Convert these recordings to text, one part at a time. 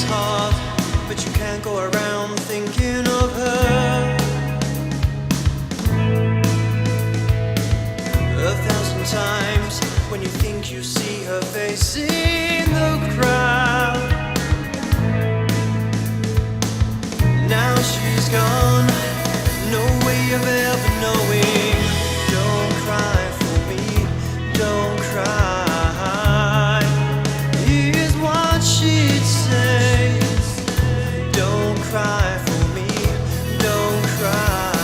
it's hard, but you can't go around thinking of her 1,000 times when you think you see her face in the crowd. Now she's gone, no way of ever knowing. Don't cry for me, don't cry, is what she'd say. Don't cry for me, don't cry.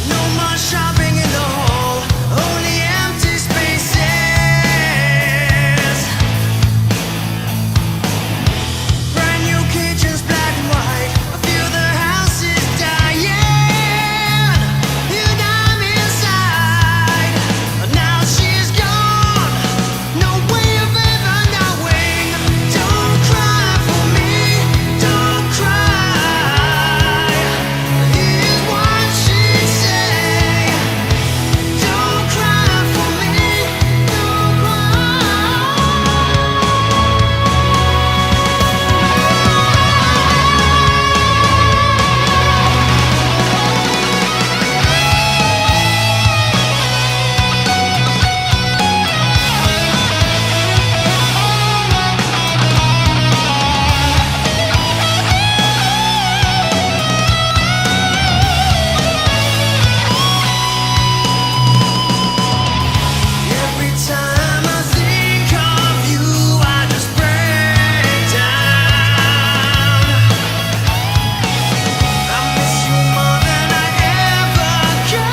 No more shopping in the hall, only empty spaces. Brand new kitchens, black and white. I feel the house is dying, and I'm inside. Now she's gone, no way of ever knowing. Don't cry for me, don't cry, is what she'd say. Don't cry for me, don't Every time I think of you, I just break down. I miss you more than I ever could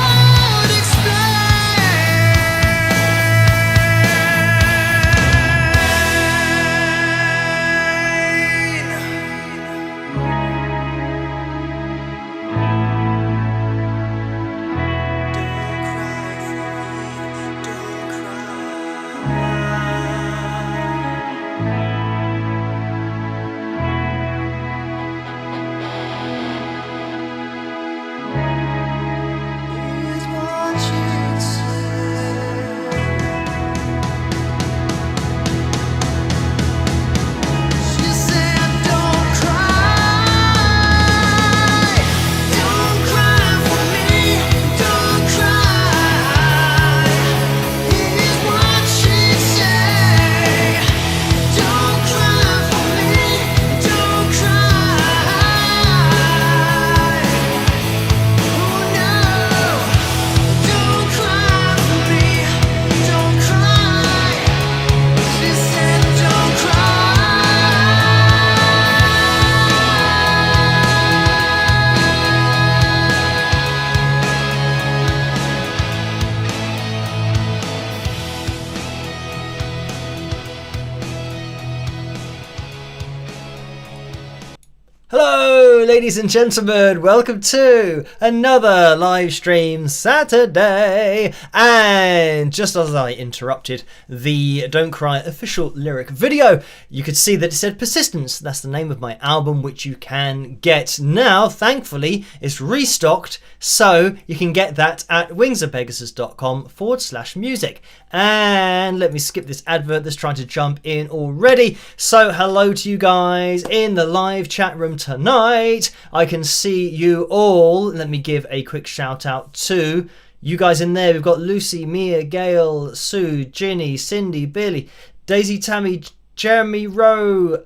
Hello, ladies and gentlemen, welcome to another live stream Saturday. And just as I interrupted the Don't Cry official lyric video, you could see that it said Persistence. That's the name of my album, which you can get now. Thankfully, it's restocked, so you can get that at wingsofpegasus.com/music. And let me skip this advert that's trying to jump in already. So hello to you guys in the live chat room tonight. I can see you all. Let me give a quick shout out to you guys in there. We've got Lucy, Mia, Gail, Sue, Ginny, Cindy, Billy, Daisy, Tammy, Jeremy Rowe,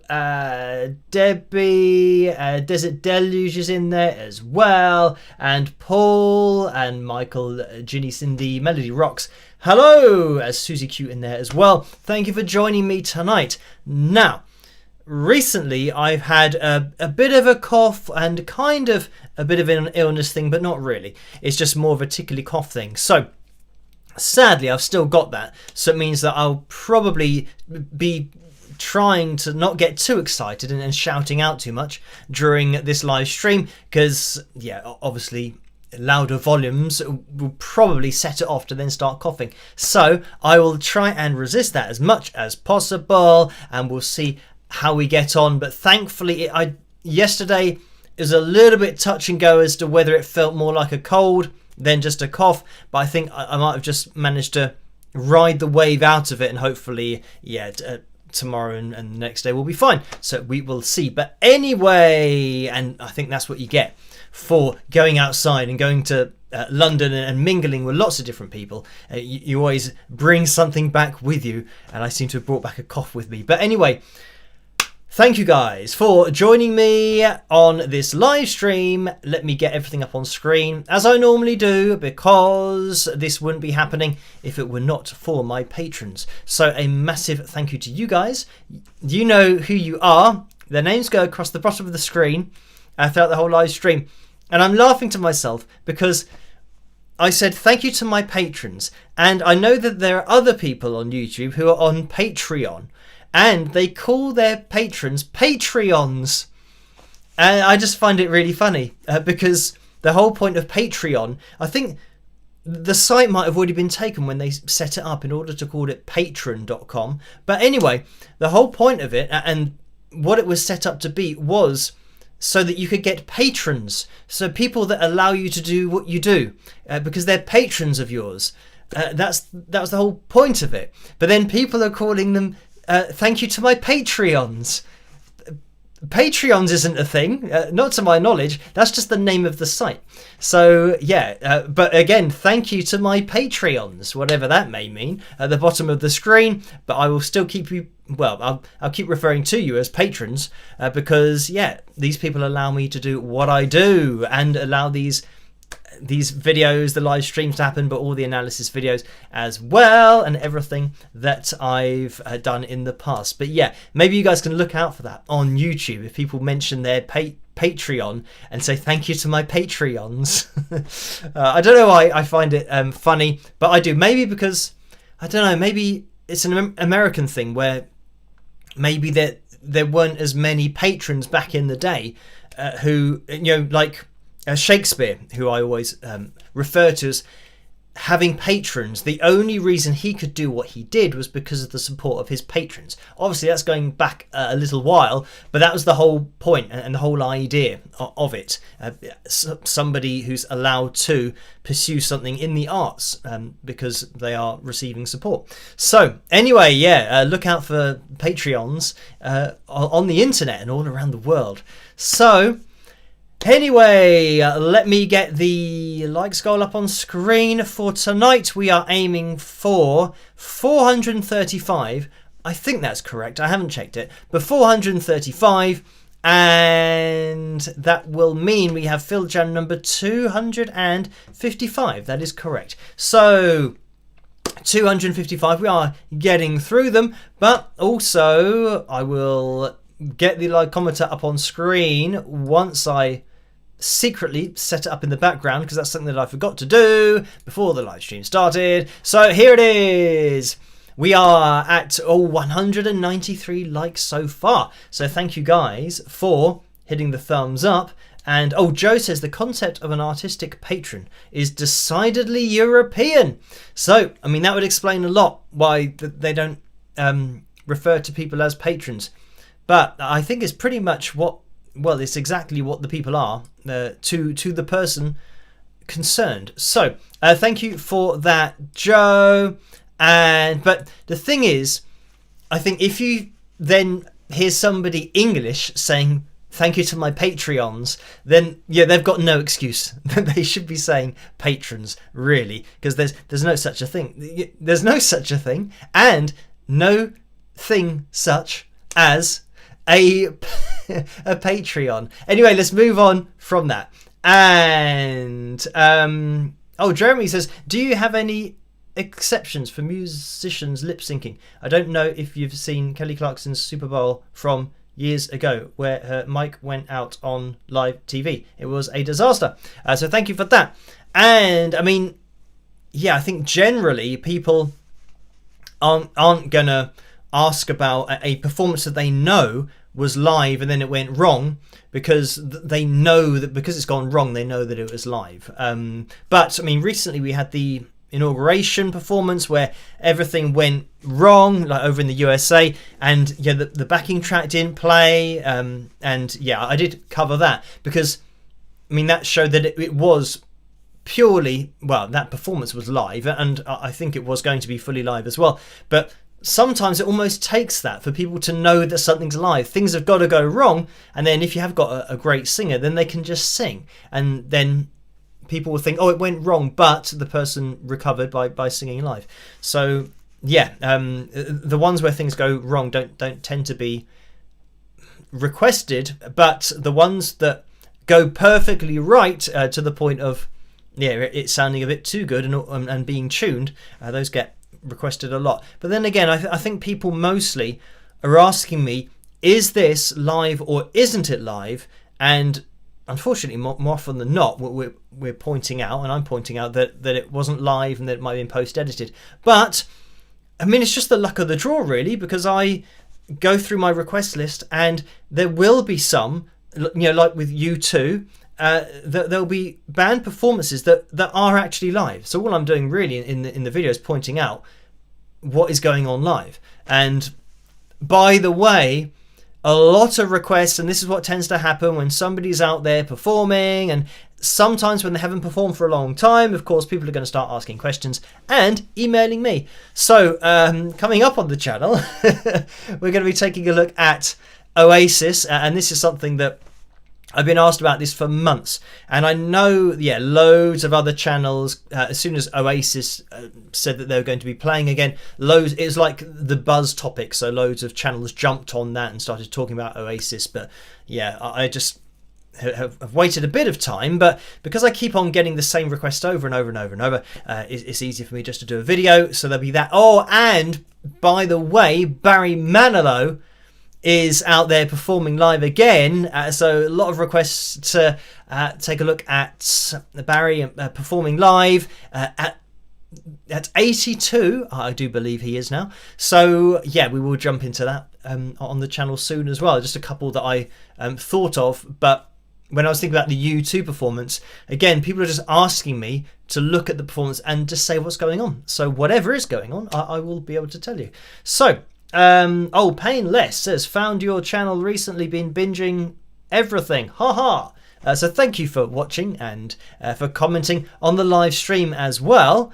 Debbie, Desert Deluge is in there as well, and Paul, and Michael, Ginny, Cindy, Melody Rocks. Hello, as Susie Q in there as well. Thank you for joining me tonight. Now, recently I've had a bit of a cough and kind of a bit of an illness thing, but not really. It's just more of a tickly cough thing. So sadly, I've still got that. So it means that I'll probably be trying to not get too excited and shouting out too much during this live stream, because yeah, obviously louder volumes will probably set it off to then start coughing. So I will try and resist that as much as possible, and we'll see how we get on. But thankfully yesterday it was a little bit touch and go as to whether it felt more like a cold than just a cough. But I think I might have just managed to ride the wave out of it, and hopefully, tomorrow and the next day will be fine. So we will see. But anyway, and I think that's what you get for going outside and going to London and mingling with lots of different people. You always bring something back with you, and I seem to have brought back a cough with me. But anyway, thank you guys for joining me on this live stream. Let me get everything up on screen as I normally do, because this wouldn't be happening if it were not for my patrons. So a massive thank you to you guys. You know who you are. Their names go across the bottom of the screen throughout the whole live stream. And I'm laughing to myself because I said thank you to my patrons. And I know that there are other people on YouTube who are on Patreon, and they call their patrons Patreons. And I just find it really funny because the whole point of Patreon, I think the site might have already been taken when they set it up in order to call it patron.com. But anyway, the whole point of it and what it was set up to be was so that you could get patrons. So people that allow you to do what you do because they're patrons of yours. That was the whole point of it. But then people are calling them thank you to my Patreons. Patreons isn't a thing, not to my knowledge. That's just the name of the site. So yeah, but again, thank you to my Patreons, whatever that may mean, at the bottom of the screen. But I will still keep you, well, I'll keep referring to you as patrons because yeah, these people allow me to do what I do and allow these videos, the live streams to happen, but all the analysis videos as well, and everything that I've done in the past. But yeah, maybe you guys can look out for that on YouTube if people mention their Patreon and say thank you to my Patreons. I don't know why I find it funny, but I do. Maybe because, I don't know, maybe it's an American thing where maybe there weren't as many patrons back in the day who, like Shakespeare, who I always refer to as having patrons. The only reason he could do what he did was because of the support of his patrons. Obviously, that's going back a little while, but that was the whole point and the whole idea of it. Somebody who's allowed to pursue something in the arts because they are receiving support. So anyway, yeah, look out for Patreons on the internet and all around the world. So anyway, let me get the likes goal up on screen. For tonight, we are aiming for 435. I think that's correct. I haven't checked it. But 435. And that will mean we have Phil Jan number 255. That is correct. So 255. We are getting through them. But also, I will get the likeometer up on screen once I secretly set it up in the background, because that's something that I forgot to do before the live stream started. So here it is. We are at 193 likes so far. So thank you guys for hitting the thumbs up. And Joe says the concept of an artistic patron is decidedly European. So I mean, that would explain a lot why they don't refer to people as patrons. But I think it's pretty much it's exactly what the people are to the person concerned. So thank you for that, Joe. But the thing is, I think if you then hear somebody English saying thank you to my Patreons, then yeah, they've got no excuse. They should be saying patrons, really, because there's no such a thing. There's no such a thing, and no thing such as a Patreon. Anyway, let's move on from that. And Jeremy says, do you have any exceptions for musicians lip syncing? I don't know if you've seen Kelly Clarkson's Super Bowl from years ago where her mic went out on live TV. It was a disaster. So thank you for that. And I mean, yeah, I think generally people aren't gonna ask about a performance that they know was live and then it went wrong, because they know that because it's gone wrong, they know that it was live. But I mean, recently we had the inauguration performance where everything went wrong, like over in the USA, and yeah, the backing track didn't play. And yeah, I did cover that because I mean that showed that it was purely, well, that performance was live, and I think it was going to be fully live as well. But sometimes it almost takes that for people to know that something's live. Things have got to go wrong, and then if you have got a great singer, then they can just sing, and then people will think, oh, it went wrong, but the person recovered by singing live. So yeah, the ones where things go wrong don't tend to be requested, but the ones that go perfectly right to the point of it's sounding a bit too good and being tuned, those get requested a lot. But then again, I think people mostly are asking me, is this live or isn't it live? And unfortunately, more often than not, we're pointing out, and I'm pointing out that it wasn't live and that it might have been post-edited. But I mean, it's just the luck of the draw, really, because I go through my request list and there will be some, like with U2, there'll be band performances that are actually live. So all I'm doing really in the video is pointing out what is going on live. And by the way, a lot of requests, and this is what tends to happen when somebody's out there performing, and sometimes when they haven't performed for a long time, of course, people are going to start asking questions and emailing me. So coming up on the channel, we're going to be taking a look at Oasis, and this is something that I've been asked about this for months, and I know, loads of other channels, as soon as Oasis said that they were going to be playing again, it was like the buzz topic, so loads of channels jumped on that and started talking about Oasis. But yeah, I just have waited a bit of time, but because I keep on getting the same request over and over and over and over, it's easier for me just to do a video, so there'll be that. Oh, and by the way, Barry Manilow is out there performing live again, so a lot of requests to take a look at Barry performing live at 82, I do believe he is now. So yeah, we will jump into that on the channel soon as well. Just a couple that I thought of, but when I was thinking about the U2 performance, again, people are just asking me to look at the performance and just say what's going on. So whatever is going on, I will be able to tell you. So Painless says, found your channel recently, been binging everything, haha. So thank you for watching and for commenting on the live stream as well.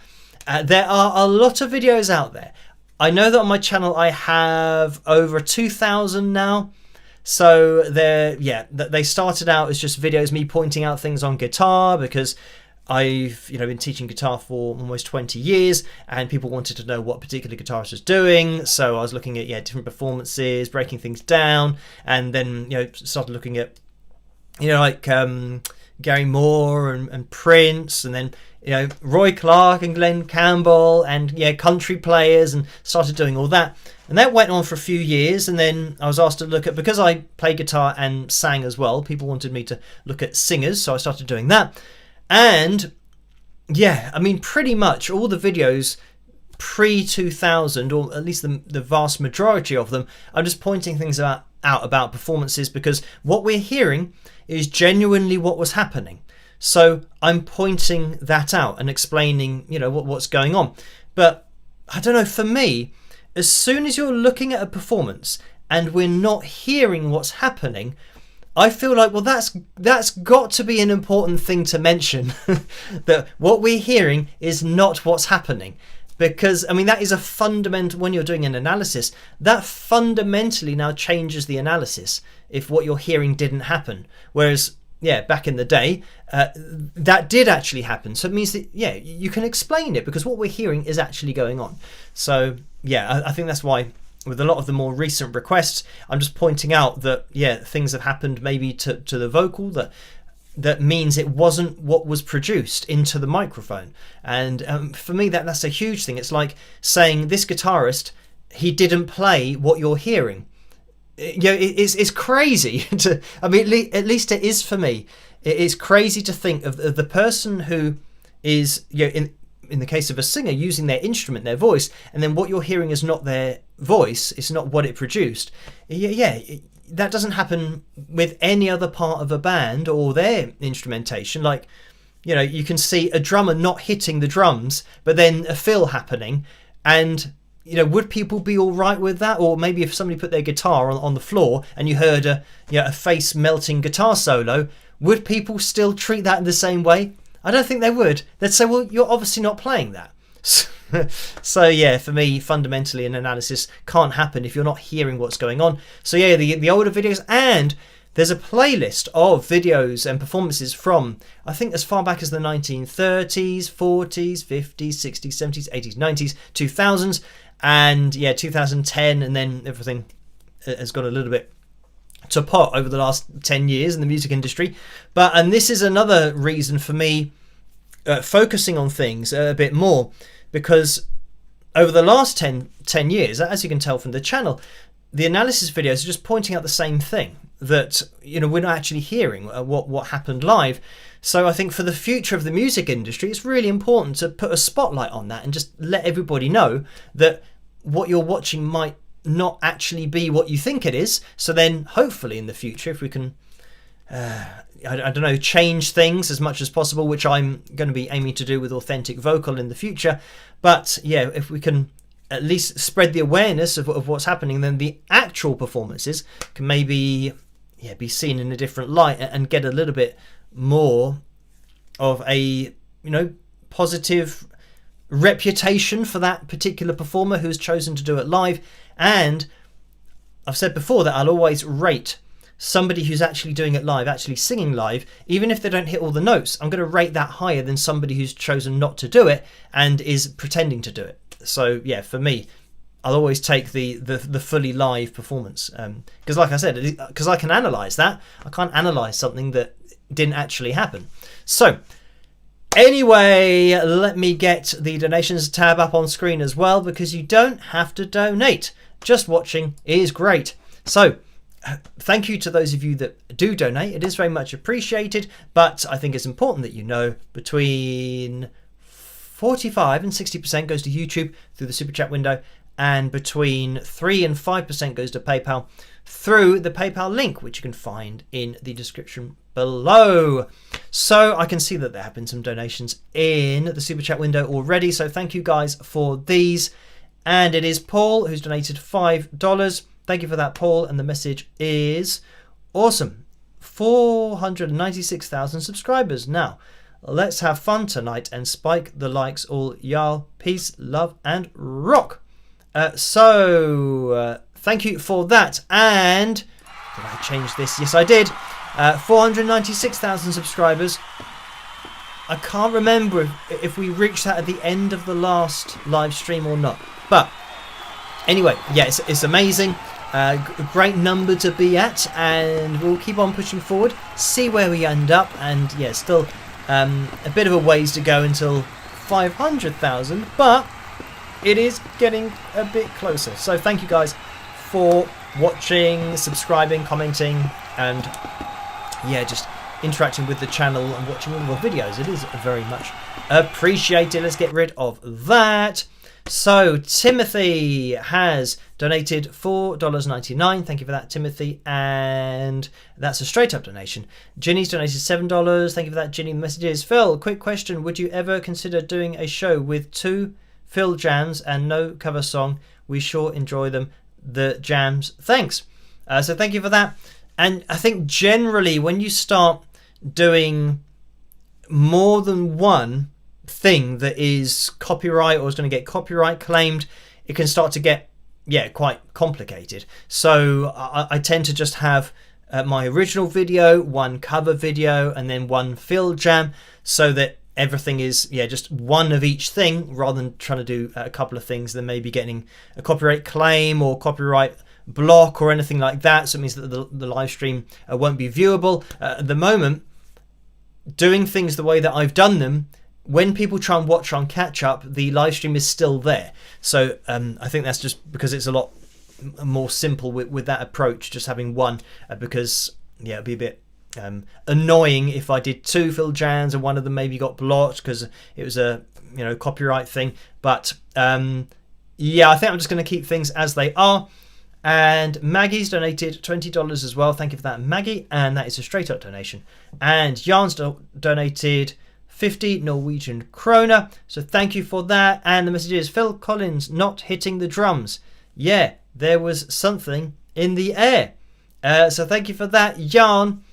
There are a lot of videos out there. I know that on my channel I have over 2,000 now. So they started out as just videos me pointing out things on guitar, because I've been teaching guitar for almost 20 years, and people wanted to know what particular guitarist was doing. So I was looking at different performances, breaking things down, and then started looking at Gary Moore and Prince, and then Roy Clark and Glenn Campbell, and country players, and started doing all that. And that went on for a few years, and then I was asked to look at, because I play guitar and sang as well, people wanted me to look at singers, so I started doing that. And pretty much all the videos pre-2000, or at least the vast majority of them, are just pointing things out about performances, because what we're hearing is genuinely what was happening. So I'm pointing that out and explaining, what's going on. But I don't know, for me, as soon as you're looking at a performance and we're not hearing what's happening, I feel like, well, that's got to be an important thing to mention, that what we're hearing is not what's happening. Because, that is a fundamental, when you're doing an analysis, that fundamentally now changes the analysis if what you're hearing didn't happen. Whereas, back in the day, that did actually happen. So it means that, you can explain it, because what we're hearing is actually going on. So, I think that's why with a lot of the more recent requests, I'm just pointing out that, things have happened maybe to the vocal that means it wasn't what was produced into the microphone. And for me, that's a huge thing. It's like saying this guitarist, he didn't play what you're hearing. It's crazy to, at least it is for me. It is crazy to think of the person who is, in the case of a singer, using their instrument, their voice, and then what you're hearing is not their voice, it's not what it produced. That doesn't happen with any other part of a band or their instrumentation. Like, you can see a drummer not hitting the drums, but then a fill happening, and would people be all right with that? Or maybe if somebody put their guitar on the floor and you heard a face melting guitar solo, would people still treat that in the same way? I don't think they would. They'd say, well, you're obviously not playing that. So yeah, for me, fundamentally, an analysis can't happen if you're not hearing what's going on. So yeah, the older videos, and there's a playlist of videos and performances from, I think, as far back as the 1930s, 40s, 50s, 60s, 70s, 80s, 90s, 2000s, and yeah, 2010, and then everything has got a little bit to pot over the last 10 years in the music industry. And this is another reason for me focusing on things a bit more, because over the last 10 years, as you can tell from the channel, the analysis videos are just pointing out the same thing, that, you know, we're not actually hearing what happened live. So I think for the future of the music industry, it's really important to put a spotlight on that and just let everybody know that what you're watching might not actually be what you think it is. So then hopefully in the future, if we can I don't know, change things as much as possible, which I'm going to be aiming to do with Authentic Vocal in the future. But yeah, if we can at least spread the awareness of what's happening, then the actual performances can maybe be seen in a different light and get a little bit more of a, you know, positive reputation for that particular performer who's chosen to do it live. And I've said before that I'll always rate somebody who's actually doing it live, actually singing live, even if they don't hit all the notes. I'm going to rate that higher than somebody who's chosen not to do it and is pretending to do it. So yeah, for me, I'll always take the fully live performance, because like I said, because I can analyze that. I can't analyze something that didn't actually happen. So anyway, let me get the donations tab up on screen as well, because you don't have to donate. Just watching is great. So thank you to those of you that do donate. It is very much appreciated, but I think it's important that you know between 45 and 60% goes to YouTube through the Super Chat window, and between 3 and 5% goes to PayPal through the PayPal link, which you can find in the description below. So I can see that there have been some donations in the Super Chat window already, so thank you guys for these. And it is Paul who's donated $5. Thank you for that, Paul. And the message is awesome. 496,000 subscribers. Now, let's have fun tonight and spike the likes all y'all. Peace, love, and rock. Thank you for that. And did I change this? Yes, I did. 496,000 subscribers. I can't remember if we reached that at the end of the last live stream or not. But anyway, yeah, it's amazing. Great number to be at, and we'll keep on pushing forward, see where we end up. And yeah, still a bit of a ways to go until 500,000, but it is getting a bit closer. So thank you guys for watching, subscribing, commenting, and yeah, just interacting with the channel and watching all the videos. It is very much appreciated. Let's get rid of that. So Timothy has donated $4.99. Thank you for that, Timothy. And that's a straight up donation. Ginny's donated $7. Thank you for that, Ginny. The message is, Phil, quick question. Would you ever consider doing a show with 2 Phil jams and no cover song? We sure enjoy them. The jams. Thanks. So thank you for that. And I think generally when you start doing more than one thing that is copyright or is going to get copyright claimed, it can start to get quite complicated. So I tend to just have my original video, one cover video, and then one fill jam, so that everything is just one of each thing, rather than trying to do a couple of things, then maybe getting a copyright claim or copyright block or anything like that. So it means that the live stream won't be viewable. At the moment, doing things the way that I've done them, when people try and watch on catch up, the live stream is still there. So I think that's just because it's a lot more simple with that approach, just having one, because it'd be a bit annoying if I did 2 fill jams and one of them maybe got blocked because it was a copyright thing. But I think I'm just going to keep things as they are. And Maggie's donated $20 as well. Thank you for that, Maggie. And that is a straight up donation. And Jan's donated 50 Norwegian kroner. So thank you for that. And the message is, Phil Collins not hitting the drums. Yeah, there was something in the air. So thank you for that, Jan.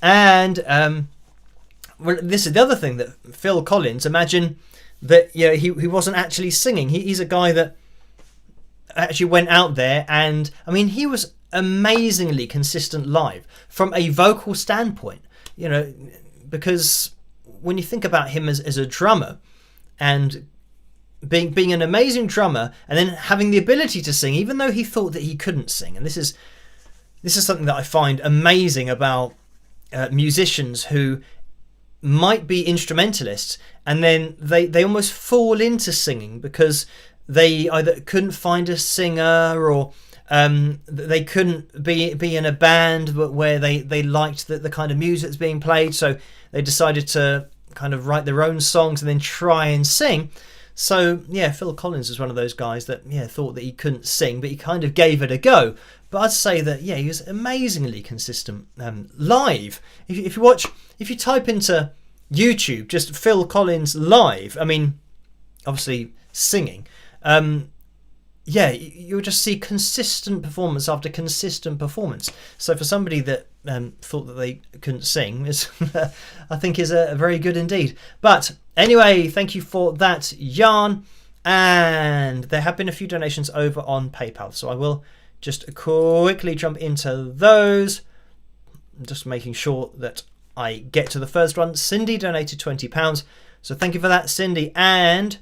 And well, this is the other thing, that Phil Collins, imagine that he wasn't actually singing. He's a guy that actually went out there, and I mean, he was amazingly consistent live from a vocal standpoint, because when you think about him as a drummer, and being an amazing drummer, and then having the ability to sing, even though he thought that he couldn't sing. And this is something that I find amazing about musicians who might be instrumentalists, and then they almost fall into singing because they either couldn't find a singer, or they couldn't be in a band where they liked the kind of music that's being played, so they decided to kind of write their own songs and then try and sing. So yeah, Phil Collins was one of those guys that thought that he couldn't sing, but he kind of gave it a go. But I'd say that he was amazingly consistent live. If you type into YouTube just Phil Collins live, I mean, obviously singing, you'll just see consistent performance after consistent performance. So for somebody that thought that they couldn't sing, I think is a very good indeed. But anyway, thank you for that yarn. And there have been a few donations over on PayPal, so I will just quickly jump into those. Just making sure that I get to the first one. Cindy donated £20, so thank you for that, Cindy. And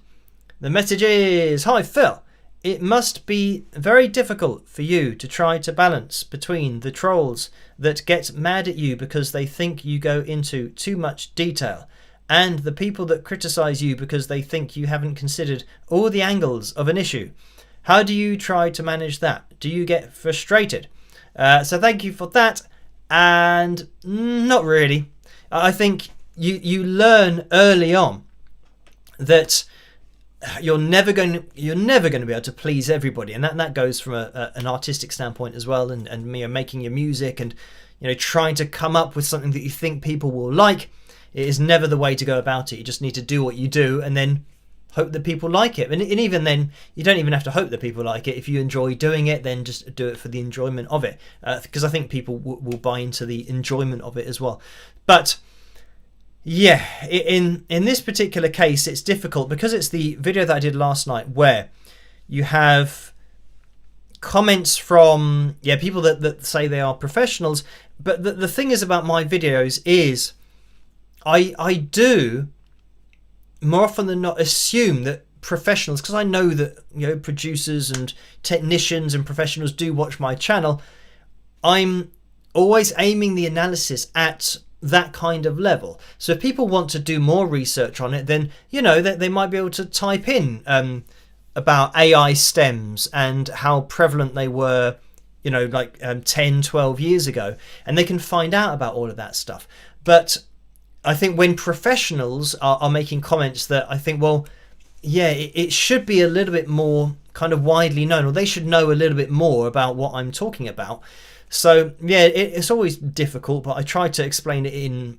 the message is, hi Phil, it must be very difficult for you to try to balance between the trolls that get mad at you because they think you go into too much detail, and the people that criticize you because they think you haven't considered all the angles of an issue. How do you try to manage that? Do you get frustrated? So thank you for that. And not really. I think you learn early on that you're never going to be able to please everybody, and that goes from an artistic standpoint as well, and making your music and trying to come up with something that you think people will like. It is never the way to go about it. You just need to do what you do and then hope that people like it. And even then, you don't even have to hope that people like it. If you enjoy doing it, then just do it for the enjoyment of it, because I think people will buy into the enjoyment of it as well. But yeah, in this particular case, it's difficult because it's the video that I did last night where you have comments from people that say they are professionals. But the thing is about my videos is I do more often than not assume that professionals, because I know that producers and technicians and professionals do watch my channel, I'm always aiming the analysis at that kind of level. So if people want to do more research on it, then they might be able to type in about AI stems and how prevalent they were 10, 12 years ago, and they can find out about all of that stuff. But I think when professionals are making comments that I think, well, it should be a little bit more kind of widely known, or they should know a little bit more about what I'm talking about. So it's always difficult, but I try to explain it in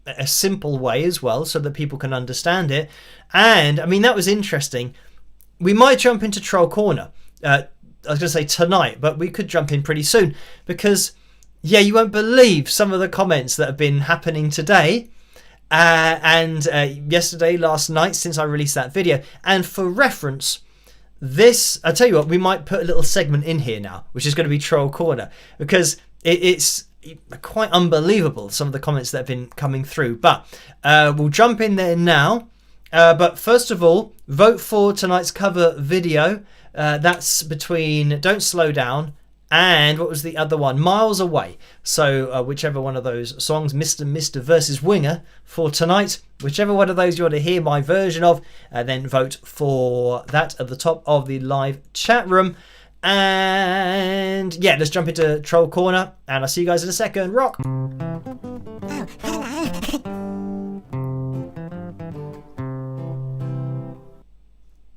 a simple way as well so that people can understand it. And I mean, that was interesting. We might jump into Troll Corner, I was going to say tonight, but we could jump in pretty soon, because you won't believe some of the comments that have been happening today and yesterday, last night, since I released that video. And for reference, I'll tell you what, we might put a little segment in here now, which is going to be Troll Corner, because it's quite unbelievable, some of the comments that have been coming through. But we'll jump in there now. But first of all, vote for tonight's cover video. That's between Don't Slow Down and what was the other one? Miles Away. So whichever one of those songs, Mr. versus Winger for tonight, whichever one of those you want to hear my version of, then vote for that at the top of the live chat room. And let's jump into Troll Corner, and I'll see you guys in a second. Rock!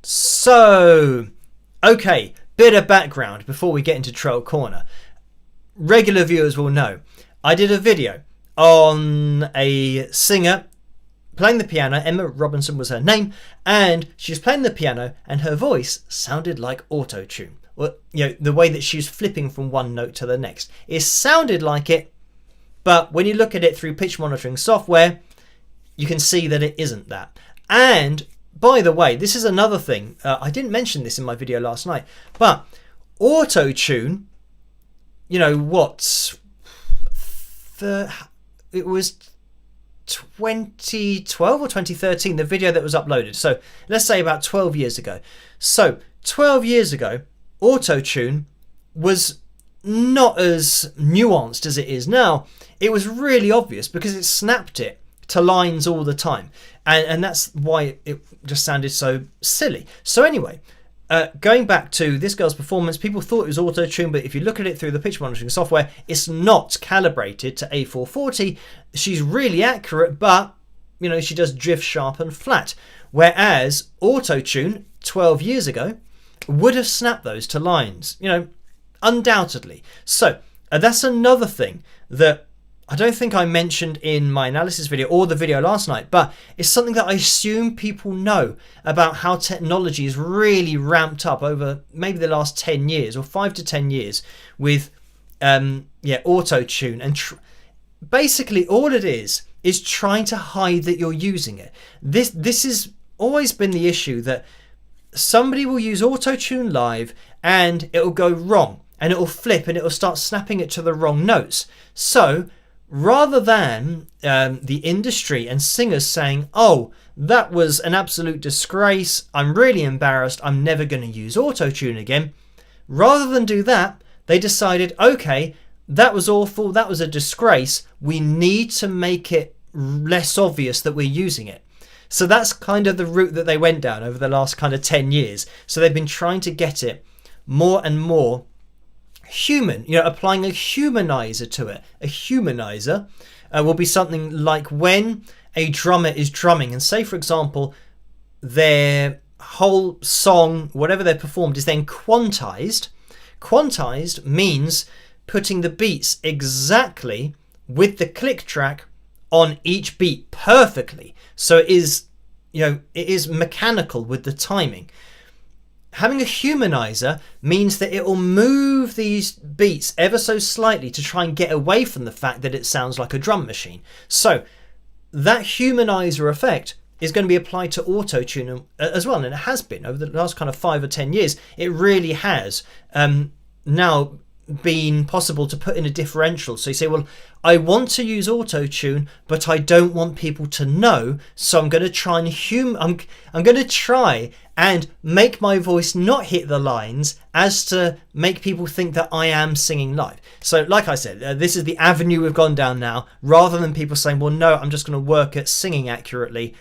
So, okay, bit of background before we get into Troll Corner. Regular viewers will know I did a video on a singer playing the piano. Emma Robinson was her name, and she was playing the piano and her voice sounded like auto-tune. Well, the way that she was flipping from one note to the next. It sounded like it, but when you look at it through pitch monitoring software, you can see that it isn't that. And by the way, this is another thing. I didn't mention this in my video last night, but auto-tune, you know, it was 2012 or 2013, the video that was uploaded. So let's say about 12 years ago. So 12 years ago, auto-tune was not as nuanced as it is now. It was really obvious because it snapped it to lines all the time, and that's why it just sounded so silly. So anyway, going back to this girl's performance, people thought it was auto-tune, but if you look at it through the pitch monitoring software, it's not calibrated to A440. She's really accurate, but you know, she does drift, sharp and flat, whereas auto-tune 12 years ago would have snapped those to lines, you know, undoubtedly. So that's another thing that I don't think I mentioned in my analysis video or the video last night, but it's something that I assume people know about how technology is really ramped up over maybe the last 10 years or 5 to 10 years with auto-tune. And basically all it is trying to hide that you're using it. This has always been the issue, that somebody will use auto-tune live and it'll go wrong and it'll flip and it'll start snapping it to the wrong notes. So rather than the industry and singers saying, oh, that was an absolute disgrace, I'm really embarrassed, I'm never going to use auto-tune again, rather than do that, they decided, okay, that was awful, that was a disgrace, we need to make it less obvious that we're using it. So that's kind of the route that they went down over the last kind of 10 years. So they've been trying to get it more and more human, you know, applying a humanizer to it. A humanizer will be something like when a drummer is drumming, and say, for example, their whole song, whatever they performed, is then quantized. Quantized means putting the beats exactly with the click track on each beat perfectly. So it is, you know, it is mechanical with the timing. Having a humanizer means that it will move these beats ever so slightly to try and get away from the fact that it sounds like a drum machine. So that humanizer effect is going to be applied to auto-tune as well, and it has been over the last kind of 5 or 10 years. It really has now been possible to put in a differential. So you say, well, I want to use auto-tune, but I don't want people to know, so I'm going to try and I'm going to try and make my voice not hit the lines as to make people think that I am singing live. So like I said, this is the avenue we've gone down now, rather than people saying, well, no, I'm just going to work at singing accurately.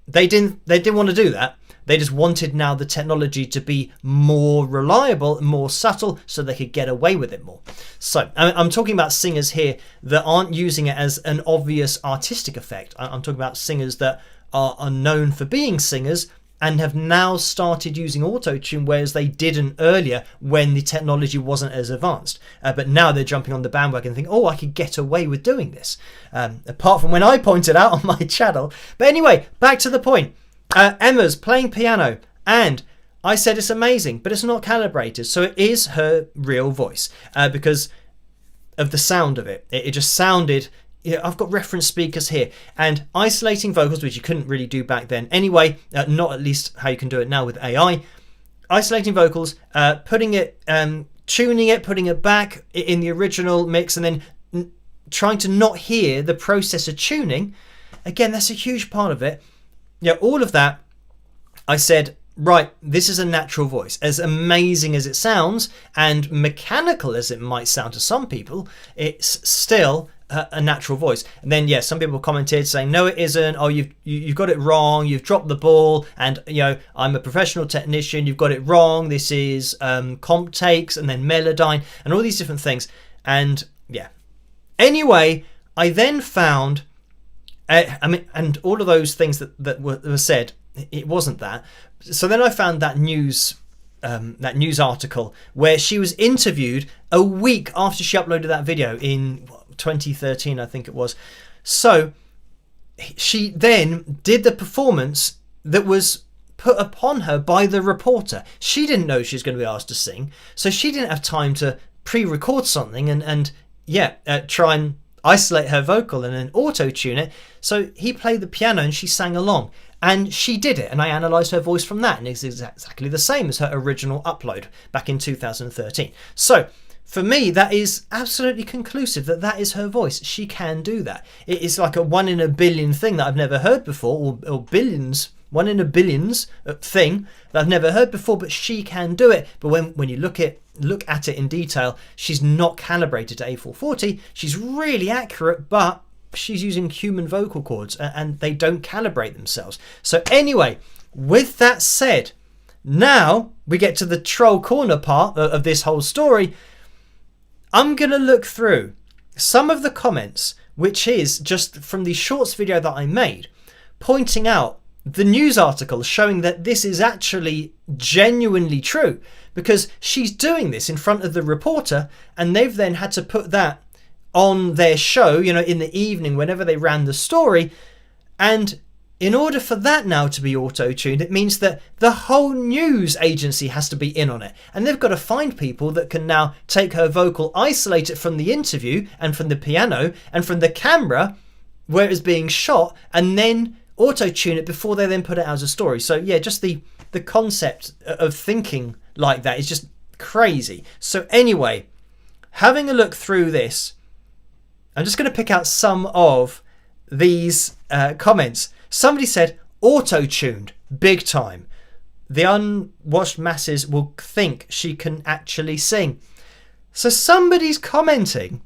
They didn't want to do that. They just wanted now the technology to be more reliable and more subtle so they could get away with it more. So I'm talking about singers here that aren't using it as an obvious artistic effect. I'm talking about singers that are known for being singers and have now started using auto-tune, whereas they didn't earlier when the technology wasn't as advanced. But now they're jumping on the bandwagon and think, oh, I could get away with doing this. Apart from when I pointed out on my channel. But anyway, back to the point. Emma's playing piano, and I said it's amazing, but it's not calibrated. So it is her real voice because of the sound of it. It just sounded... Yeah, I've got reference speakers here, and isolating vocals, which you couldn't really do back then anyway, not at least how you can do it now with AI. Isolating vocals, putting it, tuning it, putting it back in the original mix, and then trying to not hear the process of tuning. Again, that's a huge part of it. Yeah, all of that, I said, right, this is a natural voice. As amazing as it sounds, and mechanical as it might sound to some people, it's still a natural voice. And then some people commented saying, no, it isn't, oh, you've got it wrong, you've dropped the ball, and I'm a professional technician, you've got it wrong, this is comp takes and then Melodyne and all these different things. And anyway, I then found and all of those things that were said, it wasn't that. So then I found that news article where she was interviewed a week after she uploaded that video in 2013, I think it was. So she then did the performance that was put upon her by the reporter. She didn't know she was going to be asked to sing, so she didn't have time to pre-record something and try and isolate her vocal and then auto-tune it. So he played the piano and she sang along. And she did it, and I analysed her voice from that, and it's exactly the same as her original upload back in 2013. So, for me, that is absolutely conclusive that that is her voice. She can do that. It is like a 1 in a billion thing that I've never heard before, or billions, 1 in a billions thing that I've never heard before, but she can do it. But when you look at it in detail, she's not calibrated to A440. She's really accurate, but she's using human vocal cords and they don't calibrate themselves. So anyway, with that said, now we get to the troll corner part of this whole story. I'm going to look through some of the comments, which is just from the shorts video that I made, pointing out the news article showing that this is actually genuinely true, because she's doing this in front of the reporter and they've then had to put that on their show, you know, in the evening whenever they ran the story. And in order for that now to be auto-tuned, it means that the whole news agency has to be in on it, and they've got to find people that can now take her vocal, isolate it from the interview and from the piano and from the camera where it's being shot, and then auto-tune it before they then put it out as a story. So yeah, just the concept of thinking like that is just crazy. So anyway, having a look through this, I'm just going to pick out some of these comments. Somebody said, auto-tuned, big time. The unwashed masses will think she can actually sing. So somebody's commenting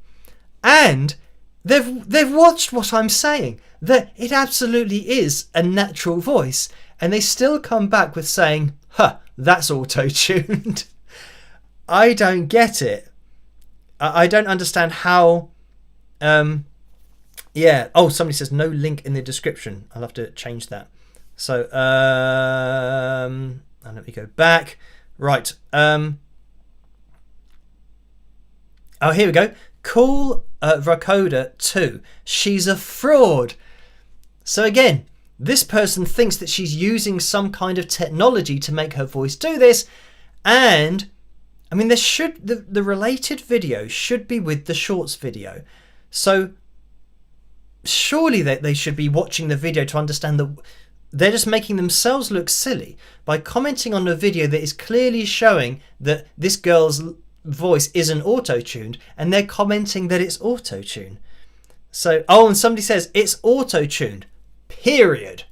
and they've watched what I'm saying, that it absolutely is a natural voice, and they still come back with saying, huh, that's auto-tuned. I don't get it. I don't understand how... yeah. Oh, somebody says no link in the description. I'll have to change that. So, and let me go back. Right. Oh, here we go. Call Rakoda 2. She's a fraud. So again, this person thinks that she's using some kind of technology to make her voice do this, and I mean, the related video should be with the shorts video. So surely they should be watching the video to understand that they're just making themselves look silly by commenting on a video that is clearly showing that this girl's voice isn't auto-tuned, and they're commenting that it's auto-tuned. So, oh, and somebody says it's auto-tuned, period.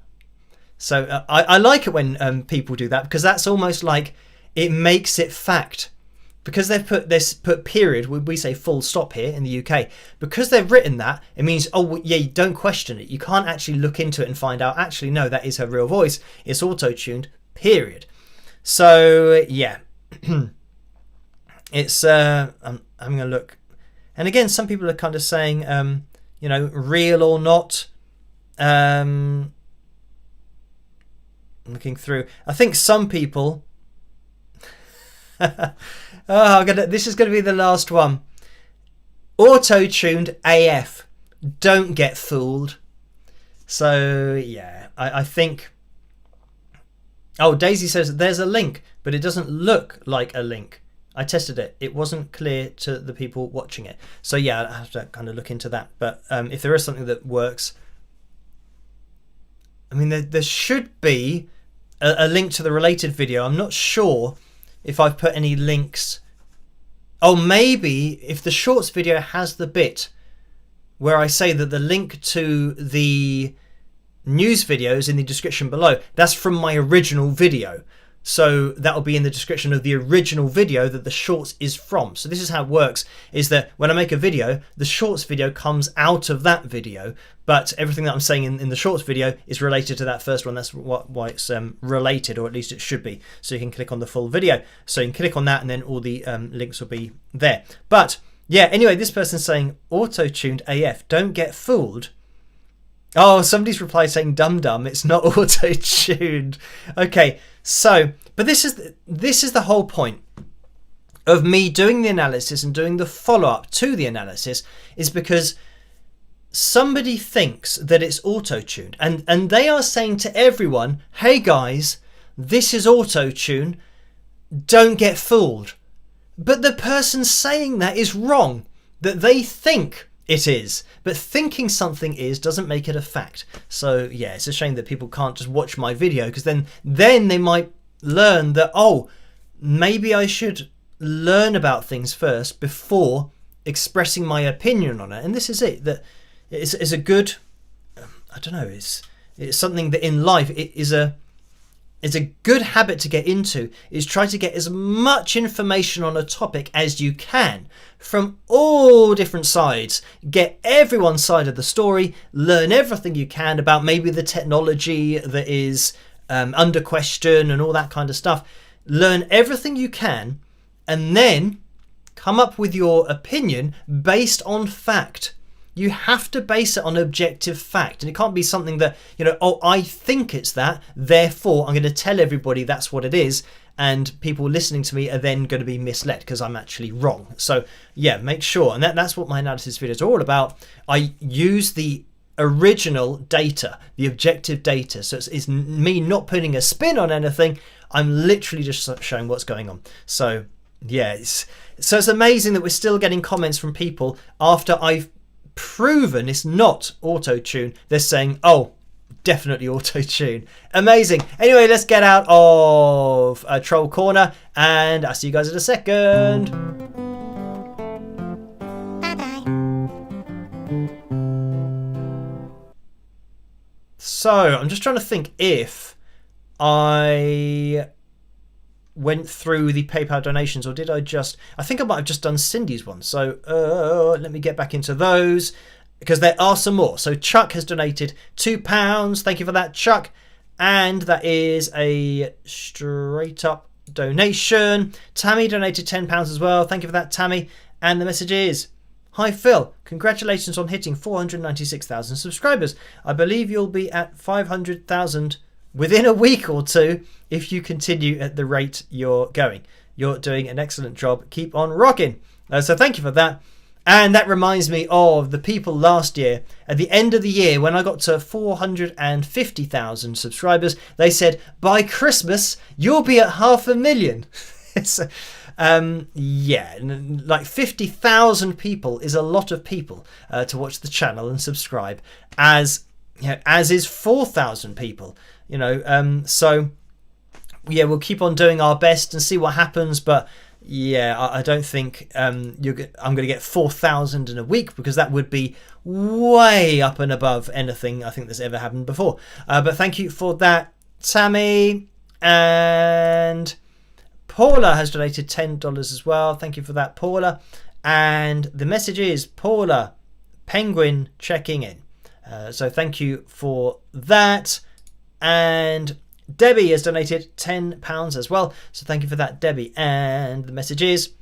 So I like it when people do that, because that's almost like it makes it fact. Because they've put period, we say full stop here in the UK. Because they've written that, it means, oh yeah, you don't question it. You can't actually look into it and find out, actually, no, that is her real voice. It's auto-tuned, period. So, yeah. It's, I'm having a look. And again, some people are kind of saying, you know, real or not. I'm looking through. I think some people... Oh, this is going to be the last one. Auto-tuned AF. Don't get fooled. So, yeah, I think... Oh, Daisy says there's a link, but it doesn't look like a link. I tested it. It wasn't clear to the people watching it. So, yeah, I have to kind of look into that. But if there is something that works... I mean, there should be a link to the related video. I'm not sure if I've put any links. Oh, maybe if the shorts video has the bit where I say that the link to the news video is in the description below, that's from my original video. So that'll be in the description of the original video that the shorts is from. So this is how it works, is that when I make a video, the shorts video comes out of that video, but everything that I'm saying in the shorts video is related to that first one. That's why it's related, or at least it should be. So you can click on the full video. So you can click on that and then all the links will be there. But yeah, anyway, this person's saying auto-tuned AF, don't get fooled. Oh, somebody's replied saying dum dum, it's not auto-tuned. Okay, so, but this is the whole point of me doing the analysis and doing the follow-up to the analysis, is because somebody thinks that it's auto-tuned, and they are saying to everyone, hey guys, this is auto-tune, don't get fooled. But the person saying that is wrong, that they think It is. But thinking something is doesn't make it a fact. So yeah, it's a shame that people can't just watch my video, because then they might learn that, oh, maybe I should learn about things first before expressing my opinion on it. And this is it. That it's a good, I don't know, it's something that in life it is a good habit to get into, is try to get as much information on a topic as you can from all different sides. Get everyone's side of the story, learn everything you can about maybe the technology that is under question and all that kind of stuff. Learn everything you can and then come up with your opinion based on fact. You have to base it on objective fact, and it can't be something that, oh, I think it's that, therefore I'm going to tell everybody that's what it is, and people listening to me are then going to be misled because I'm actually wrong. So yeah, make sure, and that's what my analysis videos are all about. I use the original data, the objective data, so it's me not putting a spin on anything. I'm literally just showing what's going on. So yeah, it's amazing that we're still getting comments from people after I've proven it's not auto-tune. They're saying, oh, definitely auto-tune. Amazing. Anyway, let's get out of Troll Corner, and I'll see you guys in a second. So I'm just trying to think if I went through the PayPal donations, or did I think I might have just done Cindy's one. So let me get back into those, because there are some more. So Chuck has donated £2. Thank you for that, Chuck. And that is a straight up donation. Tammy donated £10 as well. Thank you for that, Tammy. And the message is, hi Phil, congratulations on hitting 496,000 subscribers. I believe you'll be at 500,000 within a week or two if you continue at the rate you're going. You're doing an excellent job. Keep on rocking. So thank you for that. And that reminds me of the people last year. At the end of the year, when I got to 450,000 subscribers, they said, by Christmas, you'll be at 500,000. So, yeah, like 50,000 people is a lot of people to watch the channel and subscribe, as is 4,000 people. So yeah, we'll keep on doing our best and see what happens. But yeah, I don't think I'm going to get 4,000 in a week, because that would be way up and above anything I think that's ever happened before. But thank you for that, Tammy. And Paula has donated $10 as well. Thank you for that, Paula. And the message is, Paula, Penguin checking in. So thank you for that. And Debbie has donated £10 as well. So thank you for that, Debbie. And the message is,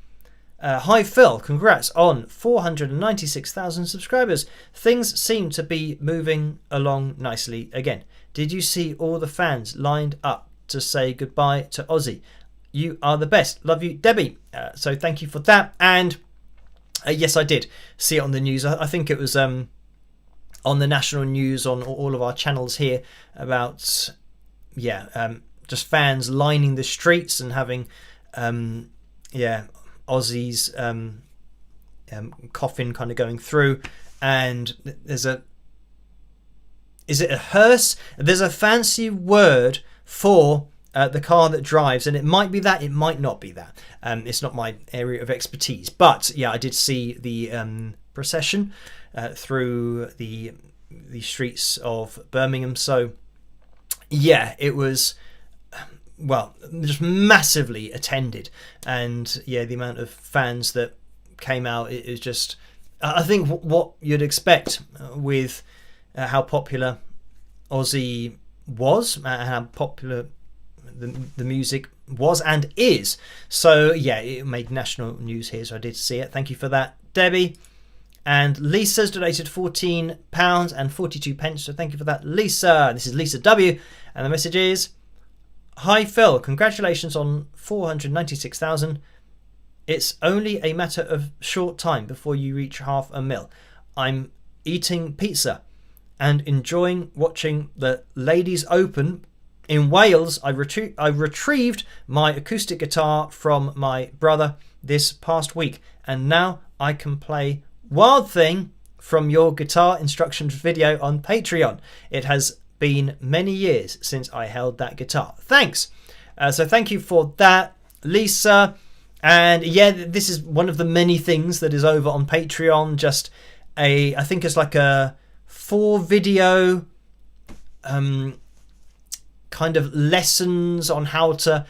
hi Phil, congrats on 496,000 subscribers. Things seem to be moving along nicely again. Did you see all the fans lined up to say goodbye to Ozzy? You are the best. Love you, Debbie. So thank you for that. And yes, I did see it on the news. I think it was on the national news on all of our channels here about just fans lining the streets and having Ozzy's coffin kind of going through. And is it a hearse? There's a fancy word for the car that drives, and it might be that, it might not be that. It's not my area of expertise, but yeah, I did see the procession through the streets of Birmingham. So yeah, it was just massively attended, and yeah, the amount of fans that came out, it was just, I think, what you'd expect with how popular Ozzy was, how popular the music was and is. So yeah, it made national news here, so I did see it. Thank you for that, Debbie. And Lisa's donated £14 and 42 pence, so thank you for that, Lisa. This is Lisa W, and the message is, hi Phil, congratulations on 496,000. It's only a matter of short time before you reach 500,000. I'm eating pizza and enjoying watching the Ladies Open. In Wales, I retrieved my acoustic guitar from my brother this past week, and now I can play Wild Thing from your guitar instructions video on Patreon. It has been many years since I held that guitar. Thanks. So thank you for that, Lisa. And yeah, this is one of the many things that is over on Patreon. Just I think it's like a 4-video kind of lessons on how to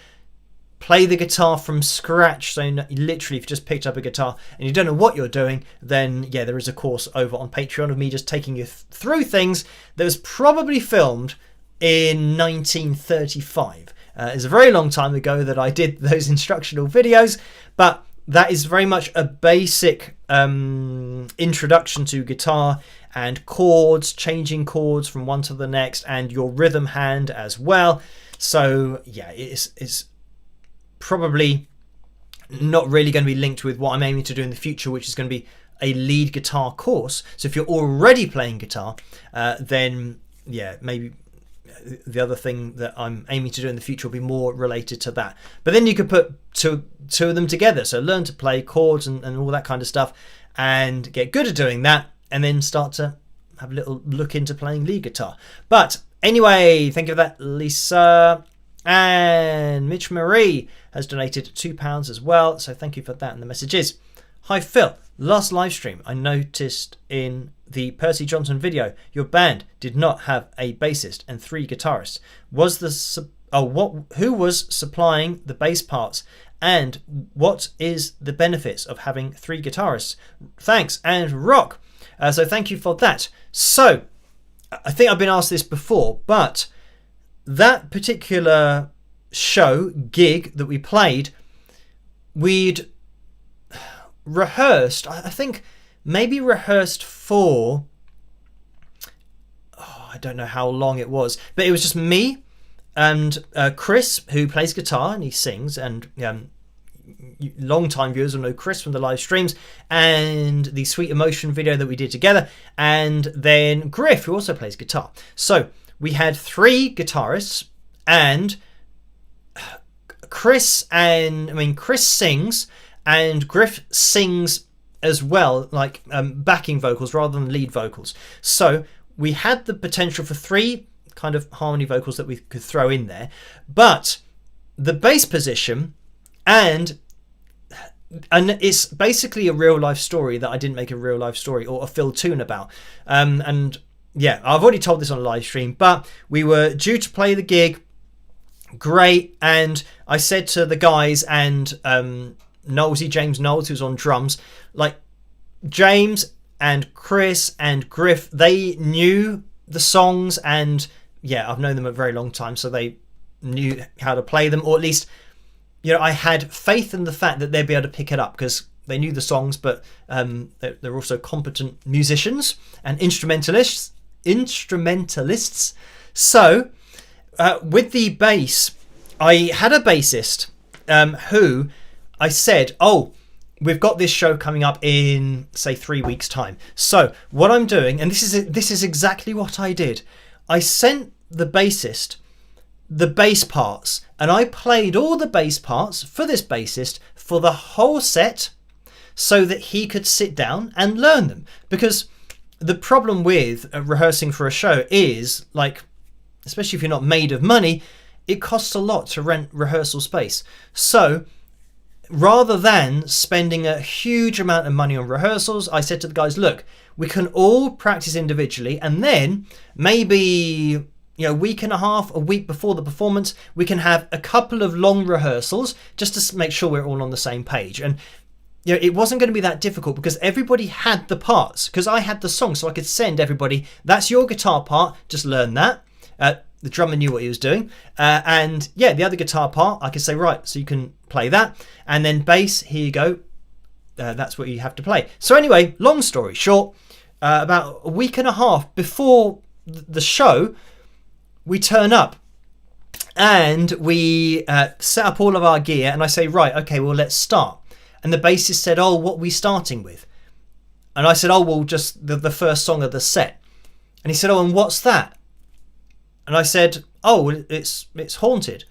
play the guitar from scratch. So literally, if you just picked up a guitar and you don't know what you're doing, then yeah, there is a course over on Patreon of me just taking you through things that was probably filmed in 1935. It's a very long time ago that I did those instructional videos, but that is very much a basic introduction to guitar and chords, changing chords from one to the next, and your rhythm hand as well. So yeah, it's probably not really going to be linked with what I'm aiming to do in the future, which is going to be a lead guitar course. So if you're already playing guitar, then yeah, maybe the other thing that I'm aiming to do in the future will be more related to that. But then you could put two of them together. So learn to play chords and all that kind of stuff and get good at doing that, and then start to have a little look into playing lead guitar. But anyway, thank you for that, Lisa. And Mitch Marie has donated £2 as well, so thank you for that. And the message is, hi Phil, last live stream I noticed in the Percy Johnson video your band did not have a bassist and 3 guitarists. Who was supplying the bass parts, and what is the benefits of having 3 guitarists? Thanks, and rock. So thank you for that. So I think I've been asked this before, but that particular gig that we played, we'd rehearsed, I think maybe rehearsed for, I don't know how long it was, but it was just me and Chris, who plays guitar and he sings, and long time viewers will know Chris from the live streams and the Sweet Emotion video that we did together, and then Griff, who also plays guitar. So we had 3 guitarists, and Chris sings and Griff sings as well, like backing vocals rather than lead vocals. So we had the potential for 3 kind of harmony vocals that we could throw in there, but the bass position, and it's basically a real life story that I didn't make a real life story or a Phil tune about. And yeah, I've already told this on a live stream, but we were due to play the gig. Great. And I said to the guys and James Knowles, who's on drums, like James and Chris and Griff, they knew the songs, and yeah, I've known them a very long time, so they knew how to play them, or at least, I had faith in the fact that they'd be able to pick it up because they knew the songs, but they're also competent musicians and instrumentalists. So with the bass, I had a bassist who I said, we've got this show coming up in, say, 3 weeks time. So what I'm doing, and this is exactly what I did, I sent the bassist the bass parts, and I played all the bass parts for this bassist for the whole set so that he could sit down and learn them. Because the problem with rehearsing for a show is, like, especially if you're not made of money, it costs a lot to rent rehearsal space. So rather than spending a huge amount of money on rehearsals, I said to the guys, look, we can all practice individually, and then maybe a week and a half, a week before the performance, we can have a couple of long rehearsals just to make sure we're all on the same page. And it wasn't going to be that difficult because everybody had the parts, because I had the song, so I could send everybody, that's your guitar part, just learn that. The drummer knew what he was doing, and yeah, the other guitar part, I could say, right, so you can play that, and then bass, here you go, that's what you have to play. So anyway, long story short, about a week and a half before the show, we turn up and we set up all of our gear, and I say, right, okay, well, let's start. And the bassist said, what are we starting with? And I said, well, just the first song of the set. And he said, and what's that? And I said, it's Haunted.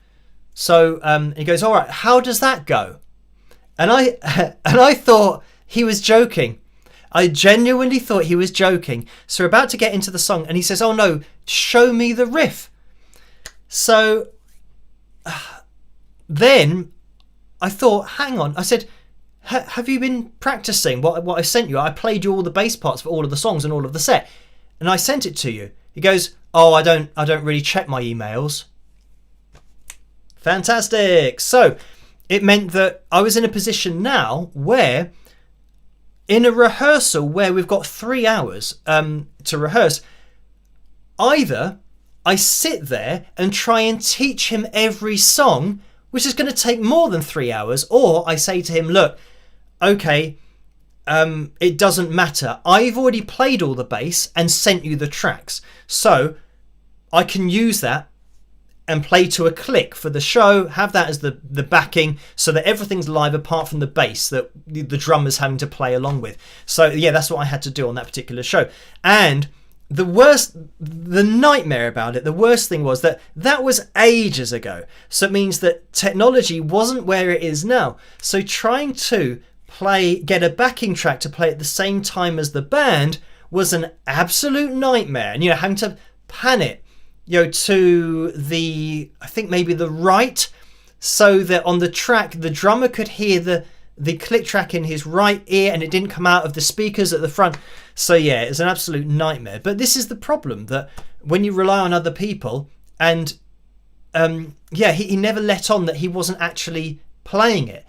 So he goes, all right, how does that go? And I thought he was joking. I genuinely thought he was joking. So we're about to get into the song and he says, oh no, show me the riff. So then I thought, hang on. I said, have you been practicing what I sent you? I played you all the bass parts for all of the songs and all of the set. And I sent it to you. He goes, oh, I don't really check my emails. Fantastic. So it meant that I was in a position now where in a rehearsal where we've got 3 hours to rehearse, either I sit there and try and teach him every song, which is going to take more than 3 hours, or I say to him, look, okay, it doesn't matter. I've already played all the bass and sent you the tracks. So I can use that and play to a click for the show, have that as the backing so that everything's live apart from the bass that the drummer's having to play along with. So yeah, that's what I had to do on that particular show. And the nightmare about it, the worst thing was that was ages ago. So it means that technology wasn't where it is now. So trying to get a backing track to play at the same time as the band was an absolute nightmare. And, having to pan it, to I think maybe the right, so that on the track, the drummer could hear the click track in his right ear and it didn't come out of the speakers at the front. So yeah, it's an absolute nightmare. But this is the problem, that when you rely on other people and he never let on that he wasn't actually playing it.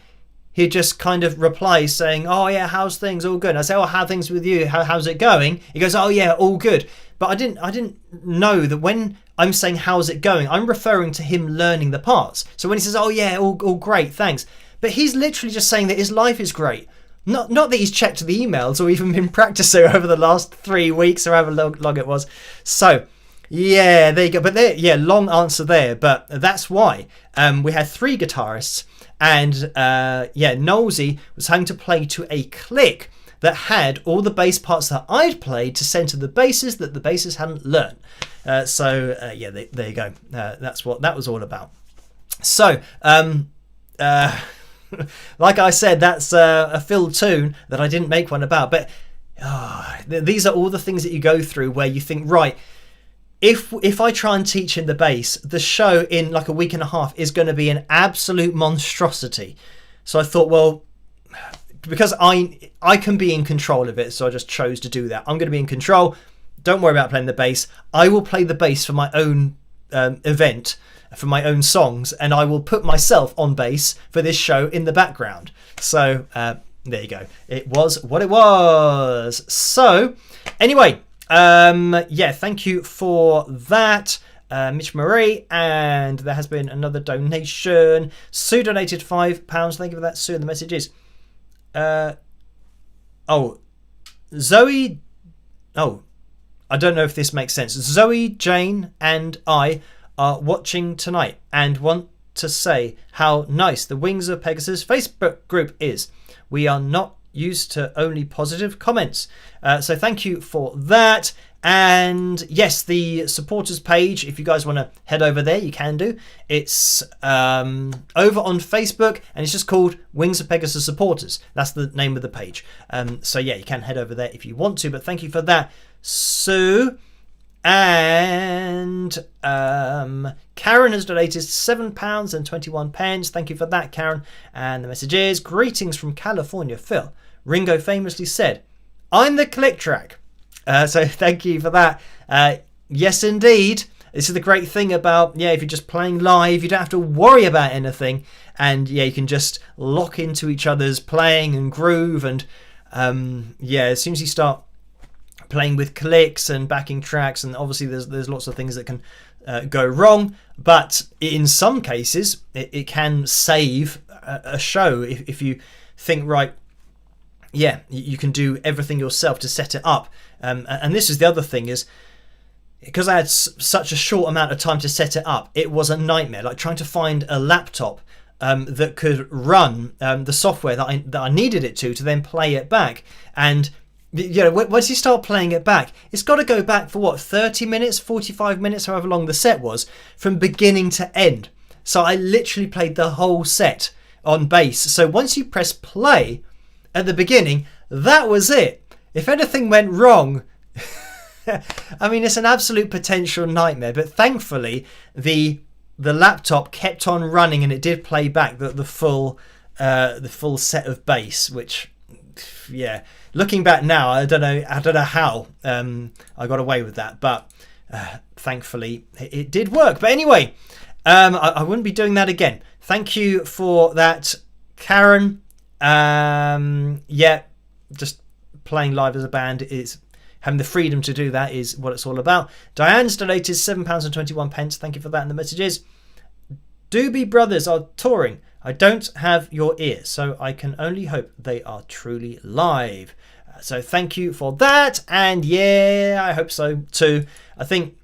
He just kind of replies saying, oh yeah, how's things? All good. I say, oh, how are things with you? How's it going? He goes, oh yeah, all good. But I didn't know that when I'm saying how's it going, I'm referring to him learning the parts. So when he says, oh yeah, all great, thanks. But he's literally just saying that his life is great. Not that he's checked the emails or even been practicing over the last 3 weeks or however long it was. So yeah, there you go. But long answer there. But that's why we had 3 guitarists. And Knowlesy was having to play to a click that had all the bass parts that I'd played to send to the basses that the basses hadn't learned. There you go. That's what that was all about. So, like I said, that's a fill tune that I didn't make one about. But these are all the things that you go through where you think, right, if I try and teach him the bass, the show in like a week and a half is going to be an absolute monstrosity. So I thought, well, because I can be in control of it, so I just chose to do that. I'm going to be in control. Don't worry about playing the bass. I will play the bass for my own event, for my own songs, and I will put myself on bass for this show in the background. So there you go. It was what it was. So anyway, thank you for that, Mitch Marie. And there has been another donation. Sue donated £5. Thank you for that, Sue. And the message is, Zoe. Oh, I don't know if this makes sense. Zoe, Jane, and I are watching tonight and want to say how nice the Wings of Pegasus Facebook group is. We are not used to only positive comments. So thank you for that. And yes, the supporters page, if you guys want to head over there, you can do. It's over on Facebook and it's just called Wings of Pegasus Supporters. That's the name of the page. So yeah, you can head over there if you want to, but thank you for that, Sue. And Karen has donated £7.21. Thank you for that, Karen. And the message is, greetings from California, Phil. Ringo famously said, I'm the click track. So thank you for that. Yes, indeed. This is the great thing about, if you're just playing live, you don't have to worry about anything. And you can just lock into each other's playing and groove. And as soon as you start playing with clicks and backing tracks, and obviously there's lots of things that can go wrong, but in some cases it can save a show if you think, right, you can do everything yourself to set it up. And this is the other thing, is because I had such a short amount of time to set it up, it was a nightmare, like trying to find a laptop that could run the software that I needed it to then play it back. And once you start playing it back, it's got to go back for 30 minutes, 45 minutes, however long the set was, from beginning to end. So I literally played the whole set on bass. So once you press play at the beginning, that was it. if anything went wrong, I mean, it's an absolute potential nightmare. But thankfully, the laptop kept on running, and it did play back the full set of bass. Which, yeah, looking back now, I don't know how I got away with that, but thankfully it did work. But anyway, I wouldn't be doing that again. Thank you for that, Karen. Yeah, just playing live as a band is having the freedom to do that is what it's all about. Diane's donated £7.21. Thank you for that in the messages. Doobie Brothers are touring. I don't have your ear, so I can only hope they are truly live. So thank you for that. And yeah, I hope so too. I think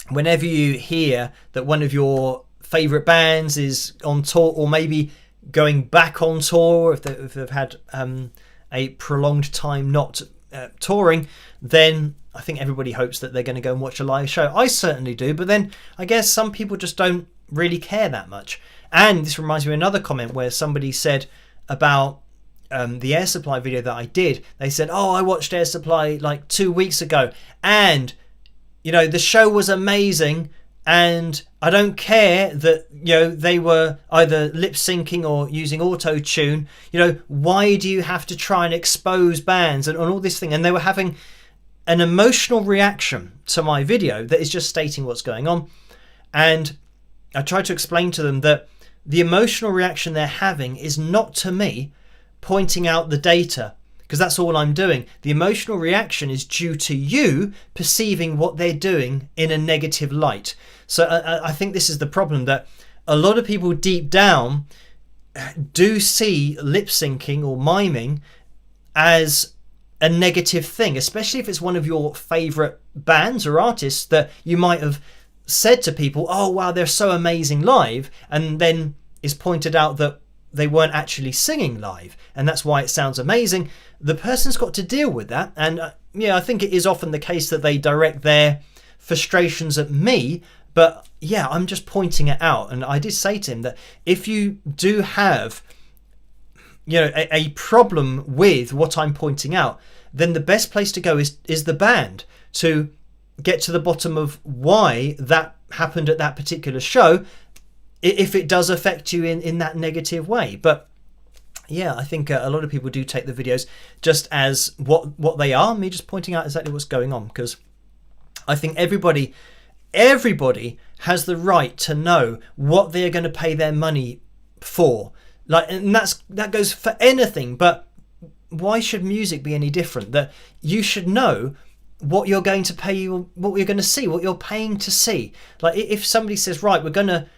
whenever you hear that one of your favourite bands is on tour, or maybe going back on tour, if they've had a prolonged time not touring, then I think everybody hopes that they're going to go and watch a live show. I certainly do, but then I guess some people just don't really care that much. And this reminds me of another comment where somebody said about the Air Supply video that I did. They said, oh, I watched Air Supply like 2 weeks ago, and the show was amazing, and I don't care that they were either lip syncing or using auto tune. Why do you have to try and expose bands and all this thing? And they were having an emotional reaction to my video that is just stating what's going on. And I tried to explain to them that the emotional reaction they're having is not to me pointing out the data, because that's all I'm doing. The emotional reaction is due to you perceiving what they're doing in a negative light. So I think this is the problem, that a lot of people deep down do see lip syncing or miming as a negative thing, especially if it's one of your favourite bands or artists that you might have said to people, oh wow, they're so amazing live, and then is pointed out that they weren't actually singing live, and that's why it sounds amazing. The person's got to deal with that. And I think it is often the case that they direct their frustrations at me, but yeah, I'm just pointing it out. And I did say to him that if you do have a problem with what I'm pointing out, then the best place to go is the band, to get to the bottom of why that happened at that particular show, if it does affect you in that negative way. But yeah, I think a lot of people do take the videos just as what they are, me just pointing out exactly what's going on, because I think everybody has the right to know what they're going to pay their money for. And that goes for anything, but why should music be any different? That you should know what you're going to pay, what you're going to see, what you're paying to see. Like if somebody says, right, we're going to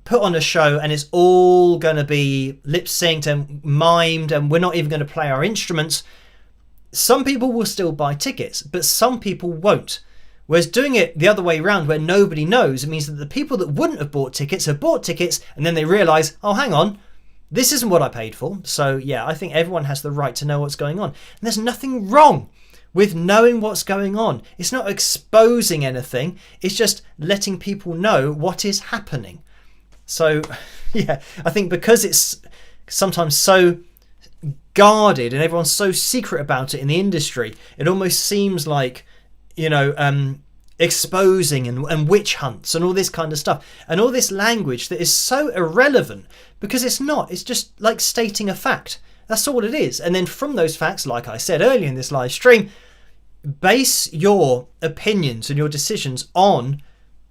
put on a show and it's all going to be lip synced and mimed, and we're not even going to play our instruments, some people will still buy tickets, but some people won't. Whereas doing it the other way around, where nobody knows, it means that the people that wouldn't have bought tickets have bought tickets, and then they realise, oh, hang on, this isn't what I paid for. So yeah, I think everyone has the right to know what's going on. And there's nothing wrong with knowing what's going on. It's not exposing anything. It's just letting people know what is happening. So yeah, I think because it's sometimes so guarded and everyone's so secret about it in the industry, it almost seems like, exposing and witch hunts and all this kind of stuff, and all this language that is so irrelevant, because it's not. It's just like stating a fact. That's all it is. And then from those facts, like I said earlier in this live stream, base your opinions and your decisions on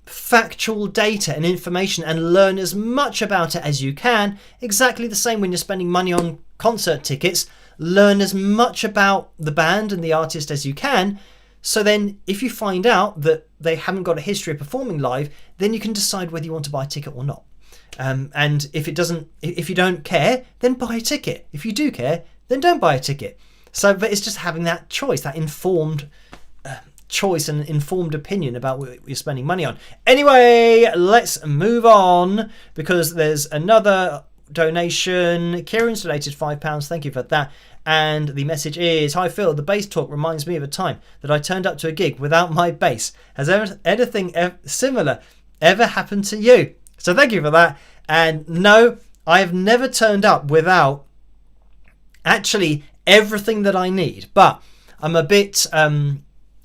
factual data and information, and learn as much about it as you can. Exactly the same when you're spending money on concert tickets. Learn as much about the band and the artist as you can, so then if you find out that they haven't got a history of performing live, then you can decide whether you want to buy a ticket or not. And if you don't care, then buy a ticket. If you do care, then don't buy a ticket. So, but it's just having that choice, that informed choice and informed opinion about what you're spending money on. Anyway, let's move on, because there's another donation. Kieran's donated £5. Thank you for that. And the message is, hi Phil, the bass talk reminds me of a time that I turned up to a gig without my bass. Has anything similar ever happened to you? So thank you for that. And no, I have never turned up without actually everything that I need. But I'm a bit, I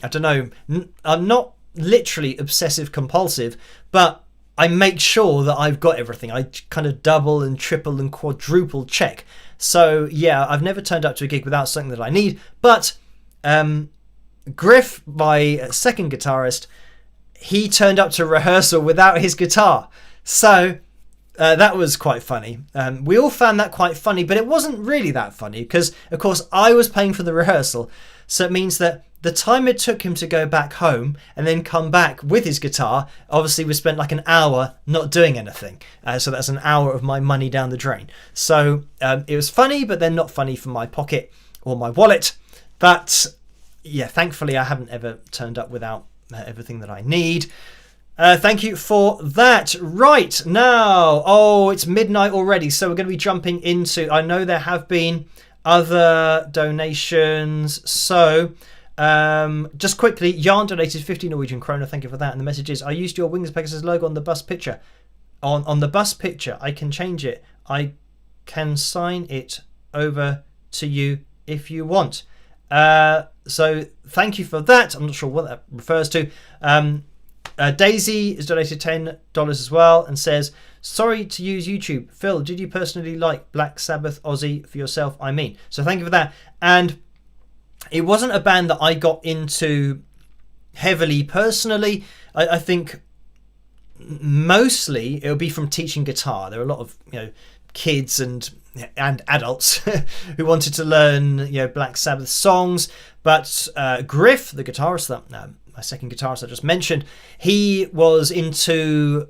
don't know, I'm not literally obsessive compulsive, but I make sure that I've got everything. I kind of double and triple and quadruple check. So yeah, I've never turned up to a gig without something that I need. But Griff, my second guitarist, he turned up to rehearsal without his guitar. So that was quite funny. We all found that quite funny, but it wasn't really that funny because, of course, I was paying for the rehearsal. So it means that the time it took him to go back home and then come back with his guitar, obviously we spent like an hour not doing anything. So that's an hour of my money down the drain. So it was funny, but then not funny for my pocket or my wallet. But yeah, thankfully I haven't ever turned up without everything that I need. Thank you for that. Right, now, it's midnight already, so we're going to be jumping into, I know there have been other donations, so just quickly, Jan donated 50 Norwegian kroner, thank you for that, and the message is, I used your Wings Pegasus logo on the bus picture. On the bus picture, I can change it. I can sign it over to you if you want. So thank you for that. I'm not sure what that refers to. Daisy has donated $10 as well and says, sorry to use YouTube. Phil, did you personally like Black Sabbath Ozzy for yourself? I mean, so thank you for that. And it wasn't a band that I got into heavily personally. I think mostly it would be from teaching guitar. There are a lot of kids and adults who wanted to learn Black Sabbath songs, but Griff, the guitarist, my second guitarist I just mentioned, he was into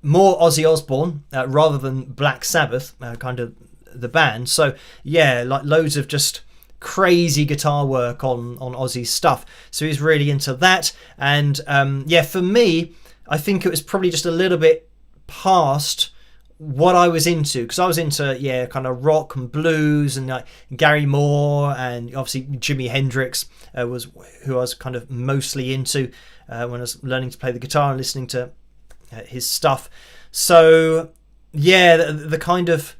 more Ozzy Osbourne rather than Black Sabbath, kind of the band. So yeah, like loads of just crazy guitar work on Ozzy's stuff. So he's really into that. And for me, I think it was probably just a little bit past what I was into, because I was into kind of rock and blues and like Gary Moore, and obviously Jimi Hendrix was who I was kind of mostly into when I was learning to play the guitar and listening to his stuff. So yeah, the kind of,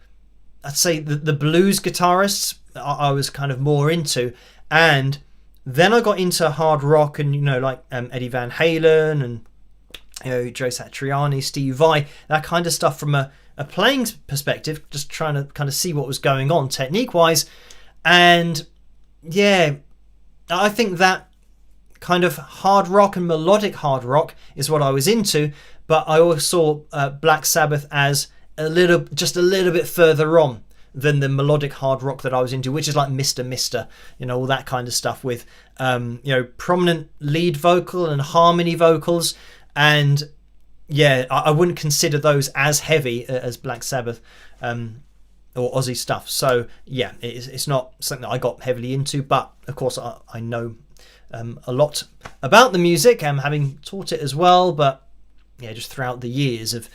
I'd say the blues guitarists I was kind of more into, and then I got into hard rock and like Eddie Van Halen and Joe Satriani, Steve Vai, that kind of stuff from a playing perspective, just trying to kind of see what was going on technique wise. And yeah, I think that kind of hard rock and melodic hard rock is what I was into, but I always saw Black Sabbath as just a little bit further on than the melodic hard rock that I was into, which is like Mr. all that kind of stuff with prominent lead vocal and harmony vocals. And yeah, I wouldn't consider those as heavy as Black Sabbath or Ozzy stuff. So yeah, it's not something that I got heavily into, but of course I know a lot about the music, having taught it as well. But yeah, just throughout the years of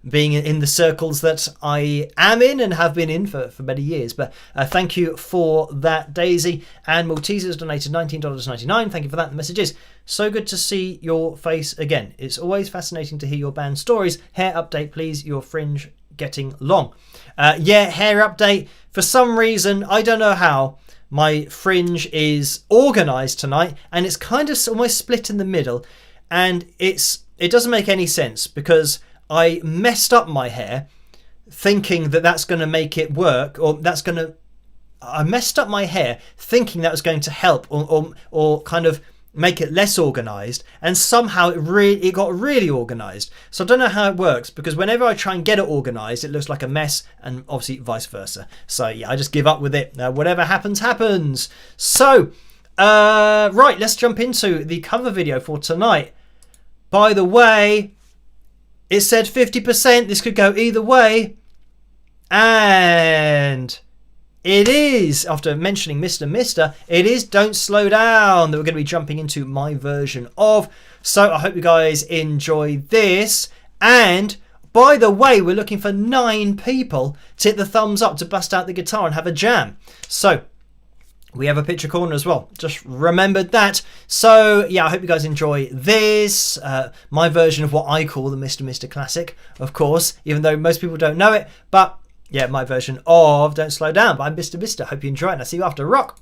being in the circles that I am in and have been in for many years. But thank you for that, Daisy. And Maltese has donated $19.99. Thank you for that. The message is, so good to see your face again. It's always fascinating to hear your band stories. Hair update, please. Your fringe getting long. Yeah, hair update. For some reason, I don't know how, my fringe is organised tonight, and it's kind of almost split in the middle. And it doesn't make any sense, because I messed up my hair thinking that that's going to make it work, or I messed up my hair thinking that was going to help or kind of make it less organised, and somehow it got really organised. So I don't know how it works, because whenever I try and get it organised, it looks like a mess, and obviously vice versa. So yeah, I just give up with it. Whatever happens, happens. So right, let's jump into the cover video for tonight. By the way, it said 50%. This could go either way. And it is, after mentioning Mr. it is Don't Slow Down that we're going to be jumping into my version of. So I hope you guys enjoy this. And by the way, we're looking for 9 people to hit the thumbs up to bust out the guitar and have a jam. So we have a picture corner as well. Just remembered that. So yeah, I hope you guys enjoy this. My version of what I call the Mr. Classic, of course, even though most people don't know it. But yeah, my version of Don't Slow Down by Mr. Hope you enjoy it, and I'll see you after. Rock!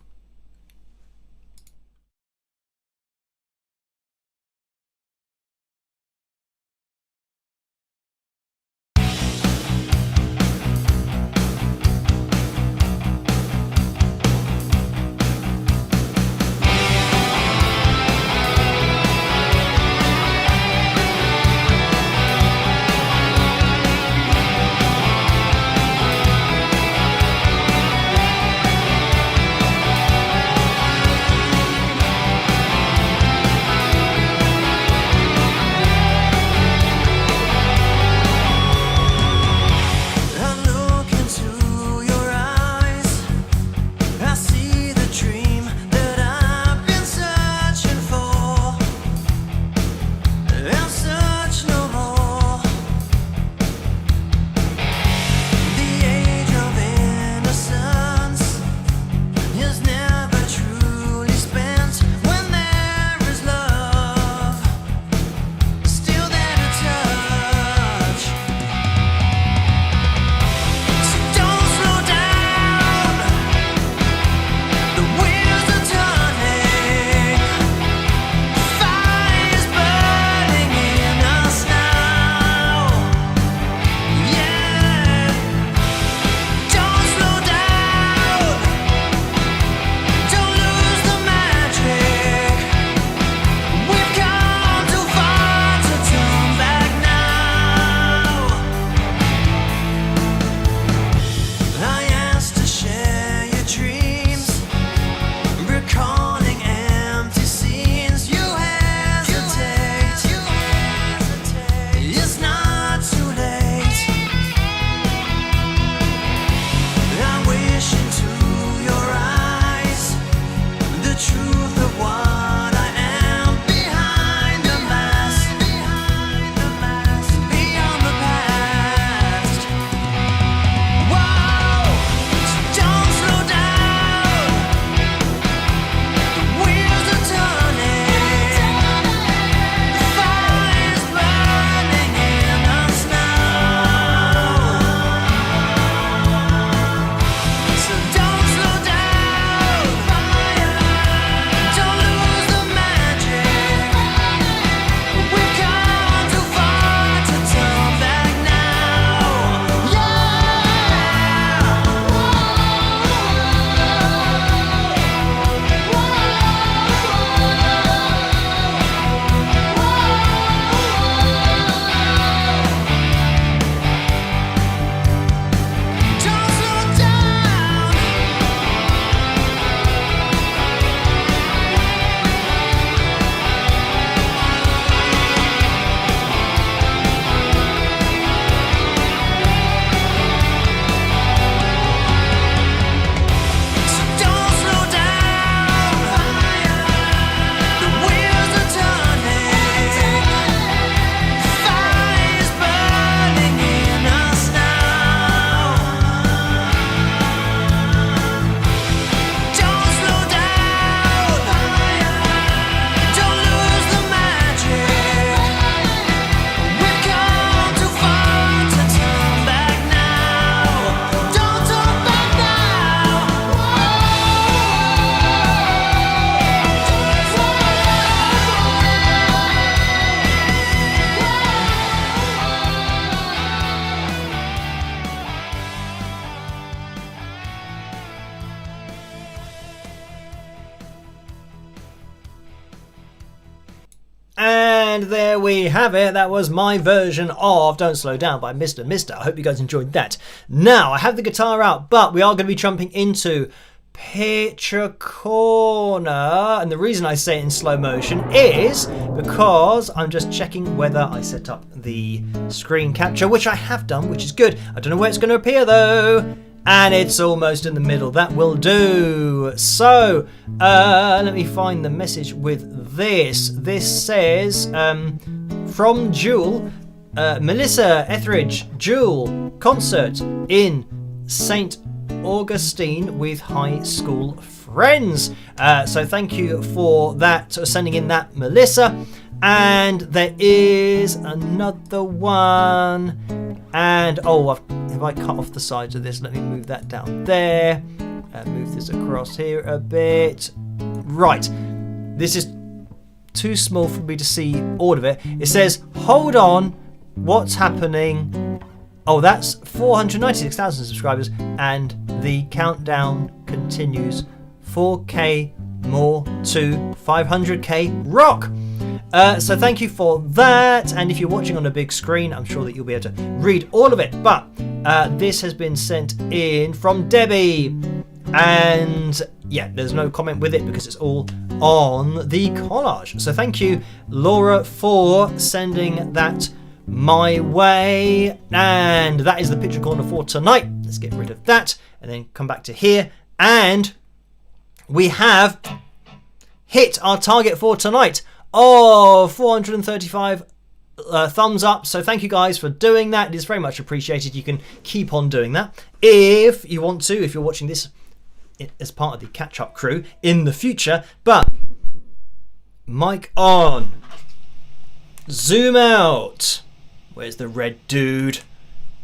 there we have it. That was my version of Don't Slow Down by Mr. Mister. I hope you guys enjoyed that. Now, I have the guitar out, but we are going to be jumping into Picture Corner. And the reason I say it in slow motion is because I'm just checking whether I set up the screen capture, which I have done, which is good. I don't know where it's going to appear though. And it's almost in the middle. That will do. So, let me find the message with this. This says, from Jewel, Melissa Etheridge, Jewel, concert in St. Augustine with high school friends. So thank you for that, sending in that, Melissa. And there is another one. And, have I cut off the sides of this? Let me move that down there. Move this across here a bit. Right. This is too small for me to see all of it. It says, hold on, what's happening? Oh, that's 496,000 subscribers. And the countdown continues. 4K more to 500K rock. So thank you for that, and if you're watching on a big screen, I'm sure that you'll be able to read all of it, but this has been sent in from Debbie, and yeah, there's no comment with it because it's all on the collage. So thank you, Laura, for sending that my way, and that is the Picture Corner for tonight. Let's get rid of that and then come back to here, and we have hit our target for tonight of 435 thumbs up. So thank you guys for doing that. It is very much appreciated. You can keep on doing that if you want to, if you're watching this as part of the catch-up crew in the future. But mic on, zoom out. Where's the red dude?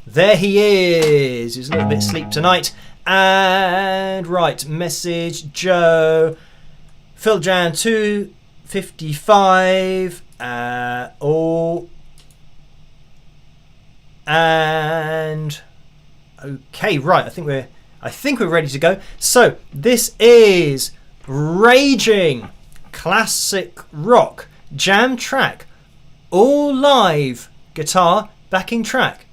There he is. He's a little bit asleep tonight. And right, message Joe, Phil Jan 255. And okay, right. I think we're ready to go. So this is Raging Classic Rock Jam Track, all live guitar backing track,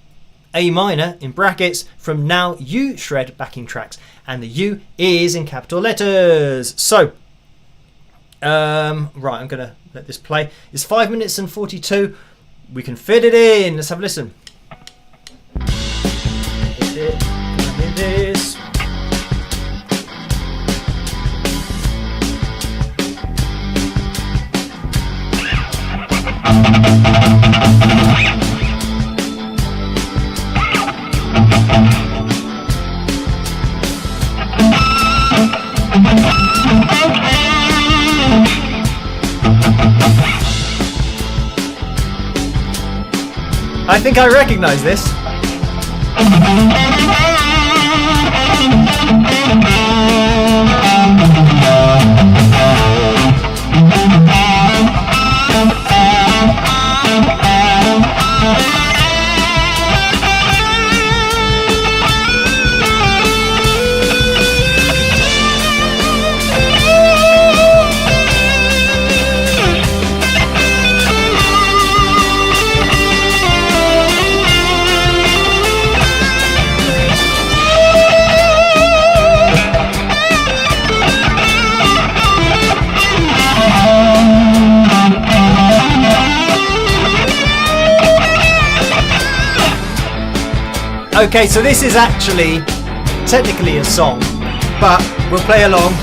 A minor in brackets from Now You Shred backing tracks, and the U is in capital letters. So right, I'm gonna let this play. It's 5 minutes and 42. We can fit it in. Let's have a listen. This. I think I recognize this. Okay, so this is actually technically a song, but we'll play along.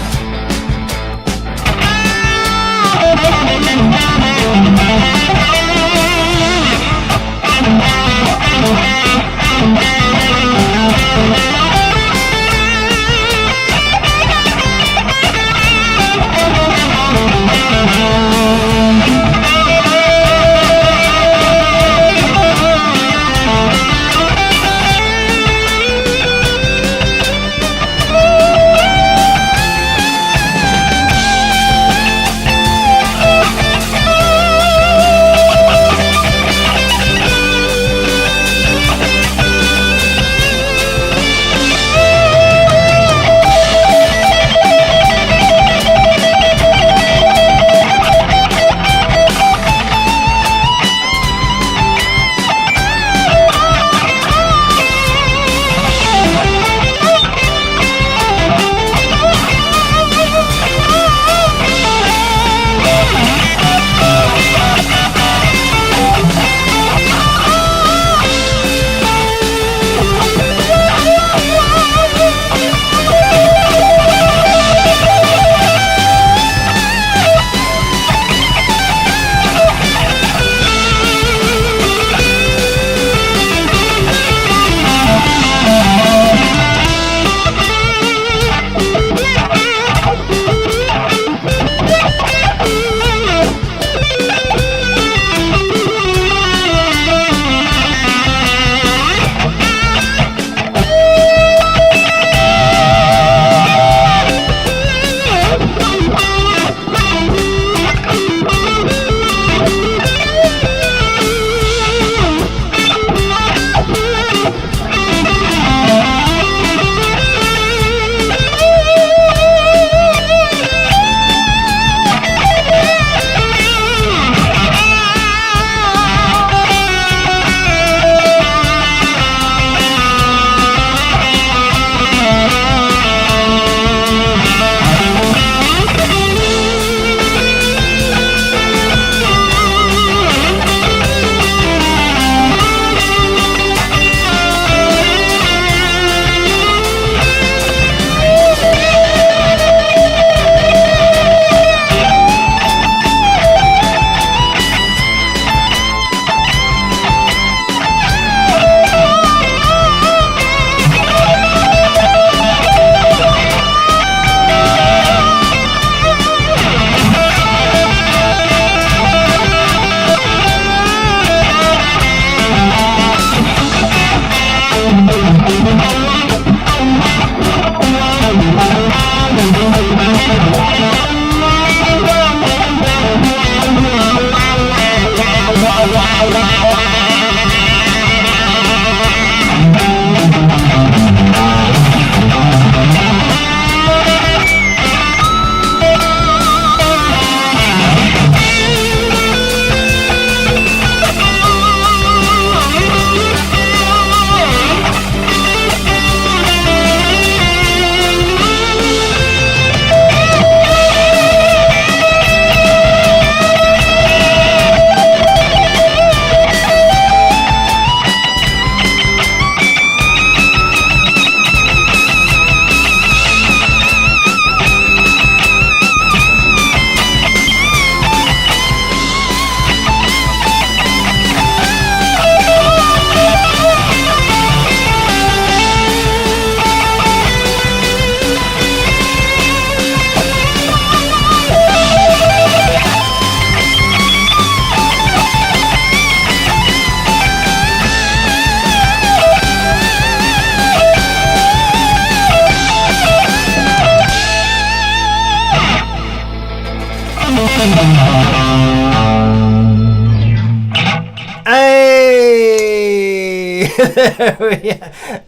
Hey!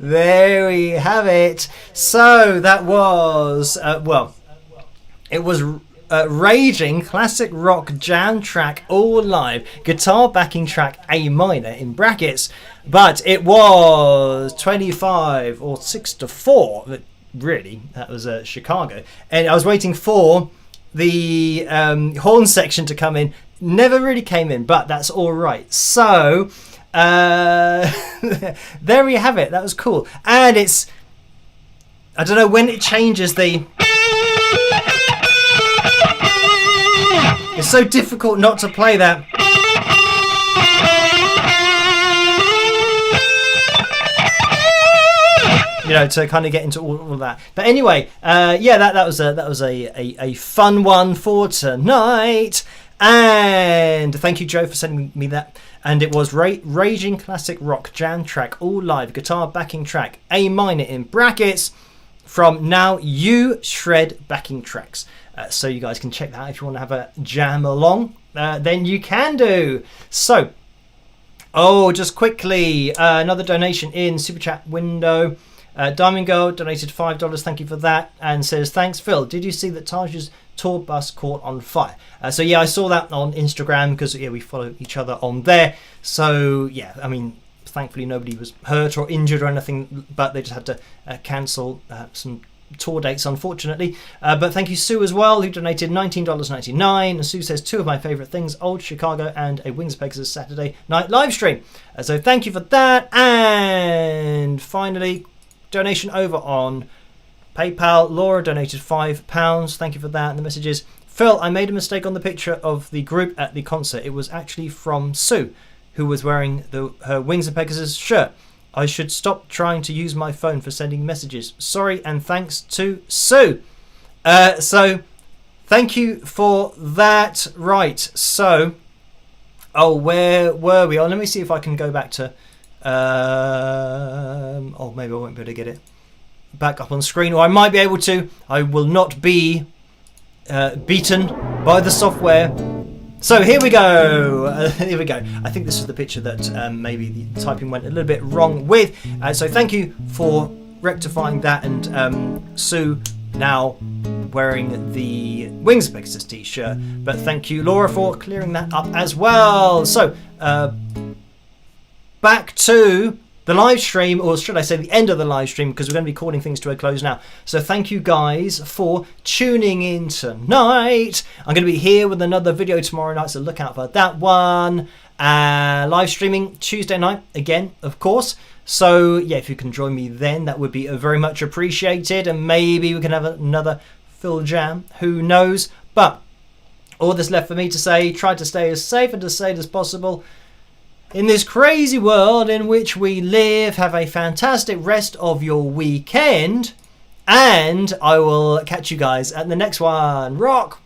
There we have it. So that was, it was Raging Classic Rock Jam Track All Live, guitar backing track A minor in brackets, but it was 25 or 6-4. Really, that was Chicago, and I was waiting for the horn section to come in. Never really came in, but that's all right. So there we have it. That was cool, and it's, I don't know when it changes the. It's so difficult not to play that. You know, to kind of get into all of that. But anyway, yeah, that was a fun one for tonight. And thank you, Joe, for sending me that. And it was Raging Classic Rock Jam Track All Live, guitar backing track A minor in brackets, from Now You Shred Backing Tracks. So you guys can check that out if you want to have a jam along. Then you can do. So, just quickly, another donation in Super Chat window. Diamond Girl donated $5. Thank you for that. And says, thanks, Phil. Did you see that Taj's tour bus caught on fire? So, yeah, I saw that on Instagram because, yeah, we follow each other on there. So, yeah, I mean, thankfully nobody was hurt or injured or anything, but they just had to cancel some tour dates, unfortunately. But thank you, Sue, as well, who donated $19.99. And Sue says, two of my favourite things, Old Chicago and a Wings of Pegasus Saturday night live stream. So thank you for that. And finally, donation over on PayPal. Laura donated £5. Thank you for that. And the message is, Phil, I made a mistake on the picture of the group at the concert. It was actually from Sue, who was wearing her Wings of Pegasus shirt. I should stop trying to use my phone for sending messages. Sorry, and thanks to Sue. So, thank you for that. Right, so, where were we? Let me see if I can go back to... maybe I won't be able to get it back up on screen. Or I might be able to. I will not be beaten by the software. So here we go. Here we go. I think this is the picture that maybe the typing went a little bit wrong with. So thank you for rectifying that. And Sue now wearing the Wings of Pegasus t-shirt. But thank you, Laura, for clearing that up as well. So back to the live stream, or should I say the end of the live stream, because we're going to be calling things to a close now. So thank you guys for tuning in tonight. I'm going to be here with another video tomorrow night, so look out for that one. Live streaming Tuesday night again, of course. So yeah, if you can join me then, that would be very much appreciated, and maybe we can have another Phil Jam, who knows. But all that's left for me to say, try to stay as safe and as sane as possible in this crazy world in which we live. Have a fantastic rest of your weekend, and I will catch you guys at the next one. Rock!